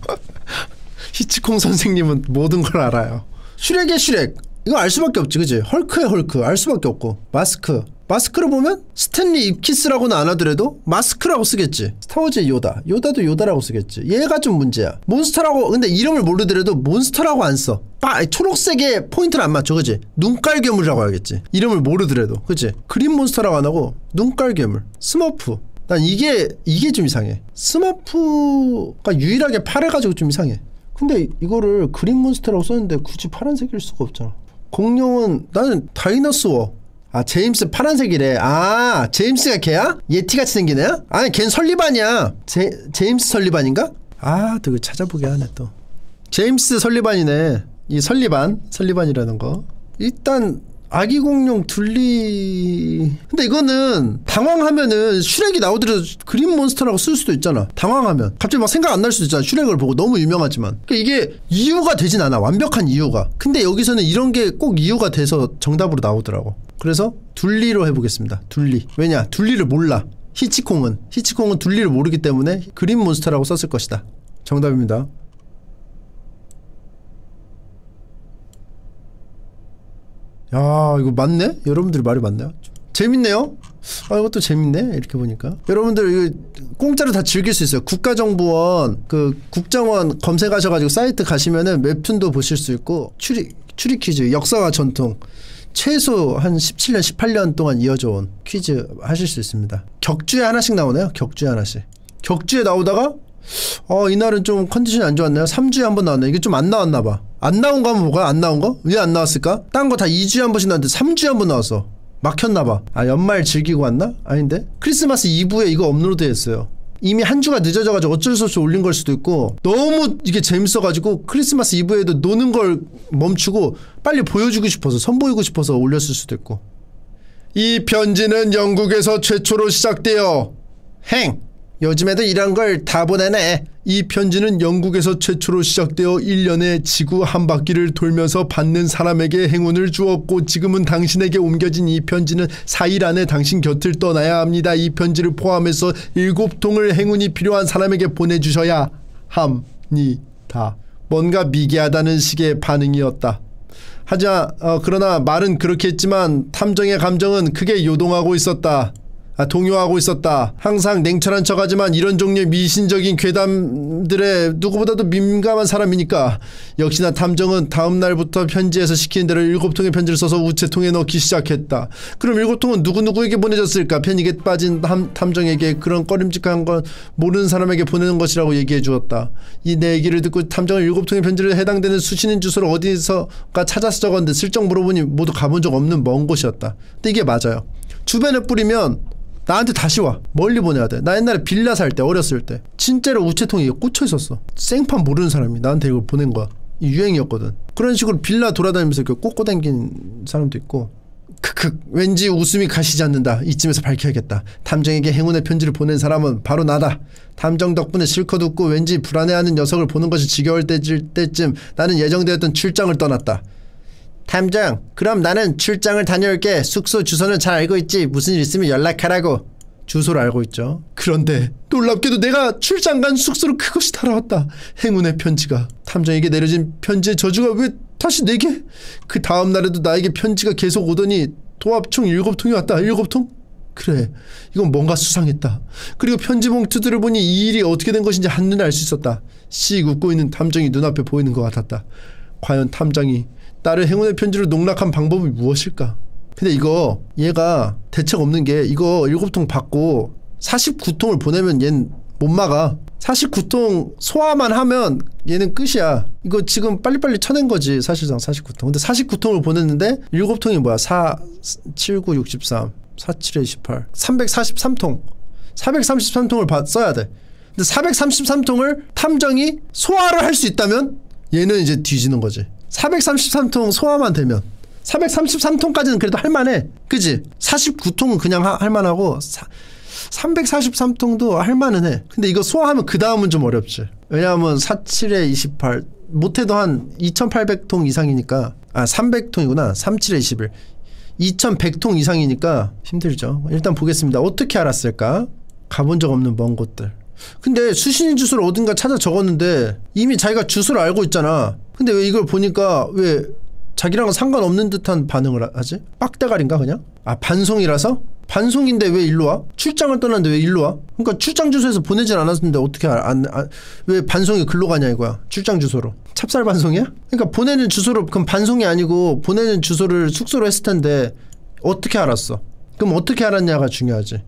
히치콩 선생님은 모든 걸 알아요. 슈렉의 슈렉. 이거 알 수밖에 없지, 그치? 헐크의 헐크. 알 수밖에 없고. 마스크. 마스크로 보면 스탠리 입키스라고는 안 하더라도 마스크라고 쓰겠지. 스타워즈의 요다. 요다도 요다라고 쓰겠지. 얘가 좀 문제야. 몬스터라고, 근데 이름을 모르더라도 몬스터라고 안 써. 초록색에 포인트를 안 맞춰, 그치? 눈깔 괴물이라고 하겠지. 이름을 모르더라도, 그치? 그린 몬스터라고 안 하고 눈깔 괴물. 스머프. 난 이게 좀 이상해. 스머프가 유일하게 파래가지고 좀 이상해. 근데 이거를 그린 몬스터라고 썼는데 굳이 파란색일 수가 없잖아. 공룡은 나는 다이너스워. 아, 제임스 파란색이래. 아, 제임스가 걔야? 예티같이 생긴 애야? 아니, 걘 설리반이야. 제임스 설리반인가? 아, 또 이거 찾아보게 하네 또. 제임스 설리반이네. 이 설리반이라는 거. 일단 아기 공룡 둘리. 근데 이거는 당황하면은 슈렉이 나오더라도 그린 몬스터라고 쓸 수도 있잖아. 당황하면 갑자기 막 생각 안 날 수도 있잖아. 슈렉을 보고 너무 유명하지만. 그러니까 이게 이유가 되진 않아. 완벽한 이유가. 근데 여기서는 이런 게 꼭 이유가 돼서 정답으로 나오더라고. 그래서 둘리로 해보겠습니다. 둘리. 왜냐? 둘리를 몰라. 히치콩은 둘리를 모르기 때문에 그린 몬스터라고 썼을 것이다. 정답입니다. 야, 이거 맞네? 여러분들이 말이 맞네요. 재밌네요. 아, 이것도 재밌네. 이렇게 보니까 여러분들 이거 공짜로 다 즐길 수 있어요. 국가정보원 그 국정원 검색하셔가지고 사이트 가시면은 웹툰도 보실 수 있고 추리 퀴즈, 역사와 전통 최소 한 17년 18년 동안 이어져 온 퀴즈 하실 수 있습니다. 격주에 하나씩 나오네요. 격주에 하나씩. 격주에 나오다가 이날은 좀 컨디션이 안 좋았네요. 3주에 한 번 나왔네. 이게 좀 안 나왔나봐. 안 나온 거 한번 볼까요? 안 나온 거? 왜 안 나왔을까? 딴 거 다 2주에 한 번씩 나왔는데 3주에 한 번 나왔어. 막혔나봐. 아, 연말 즐기고 왔나? 아닌데? 크리스마스 이브에 이거 업로드 했어요. 이미 한 주가 늦어져가지고 어쩔 수 없이 올린 걸 수도 있고, 너무 이게 재밌어가지고 크리스마스 이브에도 노는 걸 멈추고 빨리 보여주고 싶어서, 선보이고 싶어서 올렸을 수도 있고. 이 편지는 영국에서 최초로 시작되어 요즘에도 이런 걸 다 보내네. 이 편지는 영국에서 최초로 시작되어 1년에 지구 한 바퀴를 돌면서 받는 사람에게 행운을 주었고, 지금은 당신에게 옮겨진 이 편지는 4일 안에 당신 곁을 떠나야 합니다. 이 편지를 포함해서 7통을 행운이 필요한 사람에게 보내주셔야 합니다. 뭔가 미개하다는 식의 반응이었다. 하지만 그러나 말은 그렇게 했지만 탐정의 감정은 크게 요동하고 있었다. 동요하고 있었다. 항상 냉철한 척하지만 이런 종류의 미신적인 괴담들에 누구보다도 민감한 사람이니까. 역시나 탐정은 다음날부터 편지에서 시키는 대로 7통의 편지를 써서 우체통에 넣기 시작했다. 그럼 7통은 누구누구에게 보내졌을까? 패닉에 빠진 탐정에게 그런 꺼림직한 건 모르는 사람에게 보내는 것이라고 얘기해 주었다. 이 내 얘기를 듣고 탐정은 7통의 편지를 해당되는 수신인 주소를 어디서가 찾아서 적었는데 슬쩍 물어보니 모두 가본 적 없는 먼 곳이었다. 근데 이게 맞아요. 주변에 뿌리면 나한테 다시 와. 멀리 보내야 돼. 나 옛날에 빌라 살 때, 어렸을 때 진짜로 우체통에 꽂혀 있었어. 생판 모르는 사람이 나한테 이걸 보낸 거야. 이 유행이었거든. 그런 식으로 빌라 돌아다니면서 이렇게 꽂고 다닌 사람도 있고. 크크, 왠지 웃음이 가시지 않는다. 이쯤에서 밝혀야겠다. 탐정에게 행운의 편지를 보낸 사람은 바로 나다. 탐정 덕분에 실컷 웃고 왠지 불안해하는 녀석을 보는 것이 지겨울 때쯤 나는 예정되었던 출장을 떠났다. 탐정, 그럼 나는 출장을 다녀올게. 숙소 주소는 잘 알고 있지. 무슨 일 있으면 연락하라고. 주소를 알고 있죠. 그런데 놀랍게도 내가 출장 간 숙소로 그것이 달아왔다. 행운의 편지가. 탐정에게 내려진 편지의 저주가 왜 다시 내게? 그 다음날에도 나에게 편지가 계속 오더니 도합 총 7통이 왔다. 7통? 그래, 이건 뭔가 수상했다. 그리고 편지 봉투들을 보니 이 일이 어떻게 된 것인지 한눈에 알 수 있었다. 씩 웃고 있는 탐정이 눈앞에 보이는 것 같았다. 과연 탐정이 나를 행운의 편지로 농락한 방법이 무엇일까? 근데 이거 얘가 대책 없는 게, 이거 7통 받고 49통을 보내면 얜 못 막아. 49통 소화만 하면 얘는 끝이야. 이거 지금 빨리빨리 쳐낸 거지 사실상. 49통. 근데 49통을 보냈는데 7통이 뭐야? 4, 7, 9, 63 47에 28 343통 433통을 써야 돼. 근데 433통을 탐정이 소화를 할 수 있다면 얘는 이제 뒤지는 거지. 433통 소화만 되면 433통까지는 그래도 할만해. 그지? 49통은 그냥 할만하고 343통도 할만은 해. 근데 이거 소화하면 그 다음은 좀 어렵지. 왜냐하면 47에 28 못해도 한 2800통 이상이니까 300통이구나. 37에 21 2100통 이상이니까 힘들죠. 일단 보겠습니다. 어떻게 알았을까? 가본 적 없는 먼 곳들. 근데 수신인 주소를 어딘가 찾아 적었는데 이미 자기가 주소를 알고 있잖아. 근데 왜 이걸 보니까 왜 자기랑은 상관없는 듯한 반응을 하지? 빡대가리인가 그냥? 반송이라서? 반송인데 왜 일로 와? 출장을 떠났는데 왜 일로 와? 그러니까 출장 주소에서 보내진 않았는데 어떻게 왜 반송이 글로 가냐 이거야. 출장 주소로. 찹쌀 반송이야? 그러니까 보내는 주소로 그럼 반송이 아니고 보내는 주소를 숙소로 했을 텐데 어떻게 알았어? 그럼 어떻게 알았냐가 중요하지.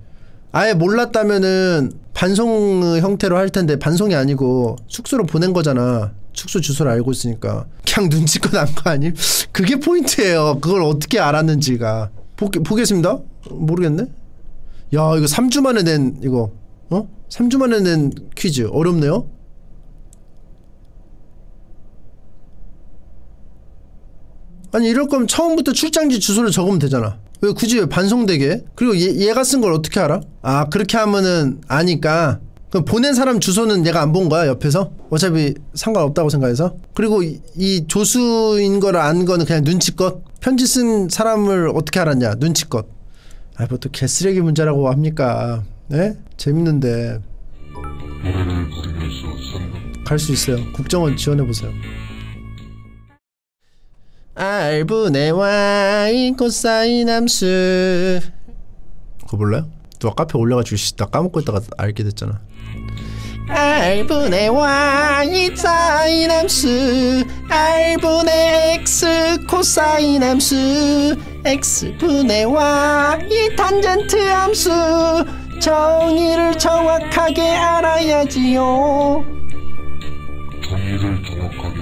아예 몰랐다면은 반송 형태로 할 텐데 반송이 아니고 숙소로 보낸 거잖아. 숙소 주소를 알고 있으니까 그냥 눈치껏 한 거 아님? 그게 포인트예요. 그걸 어떻게 알았는지가. 보겠습니다. 모르겠네. 야 이거 3주 만에 낸 이거 3주 만에 낸 퀴즈 어렵네요. 아니 이럴 거면 처음부터 출장지 주소를 적으면 되잖아. 왜 굳이 왜 반송되게? 그리고 얘가 쓴 걸 어떻게 알아? 그렇게 하면은 아니까. 그럼 보낸 사람 주소는 얘가 안 본 거야 옆에서? 어차피 상관없다고 생각해서? 그리고 이 조수인 걸 안 거는 그냥 눈치껏? 편지 쓴 사람을 어떻게 알았냐? 눈치껏. 뭐 또 개쓰레기 문제라고 합니까? 네? 재밌는데 갈 수 있어요. 국정원 지원해보세요. R분의 Y 코사인 함수. 그거 몰라요? 누가 카페 올려가지고 나 까먹고 있다가 알게 됐잖아. R분의 Y 사인 함수 R분의 X 코사인 함수 X분의 Y 탄젠트 함수. 정의를 정확하게 알아야지요. 정의를 정확하게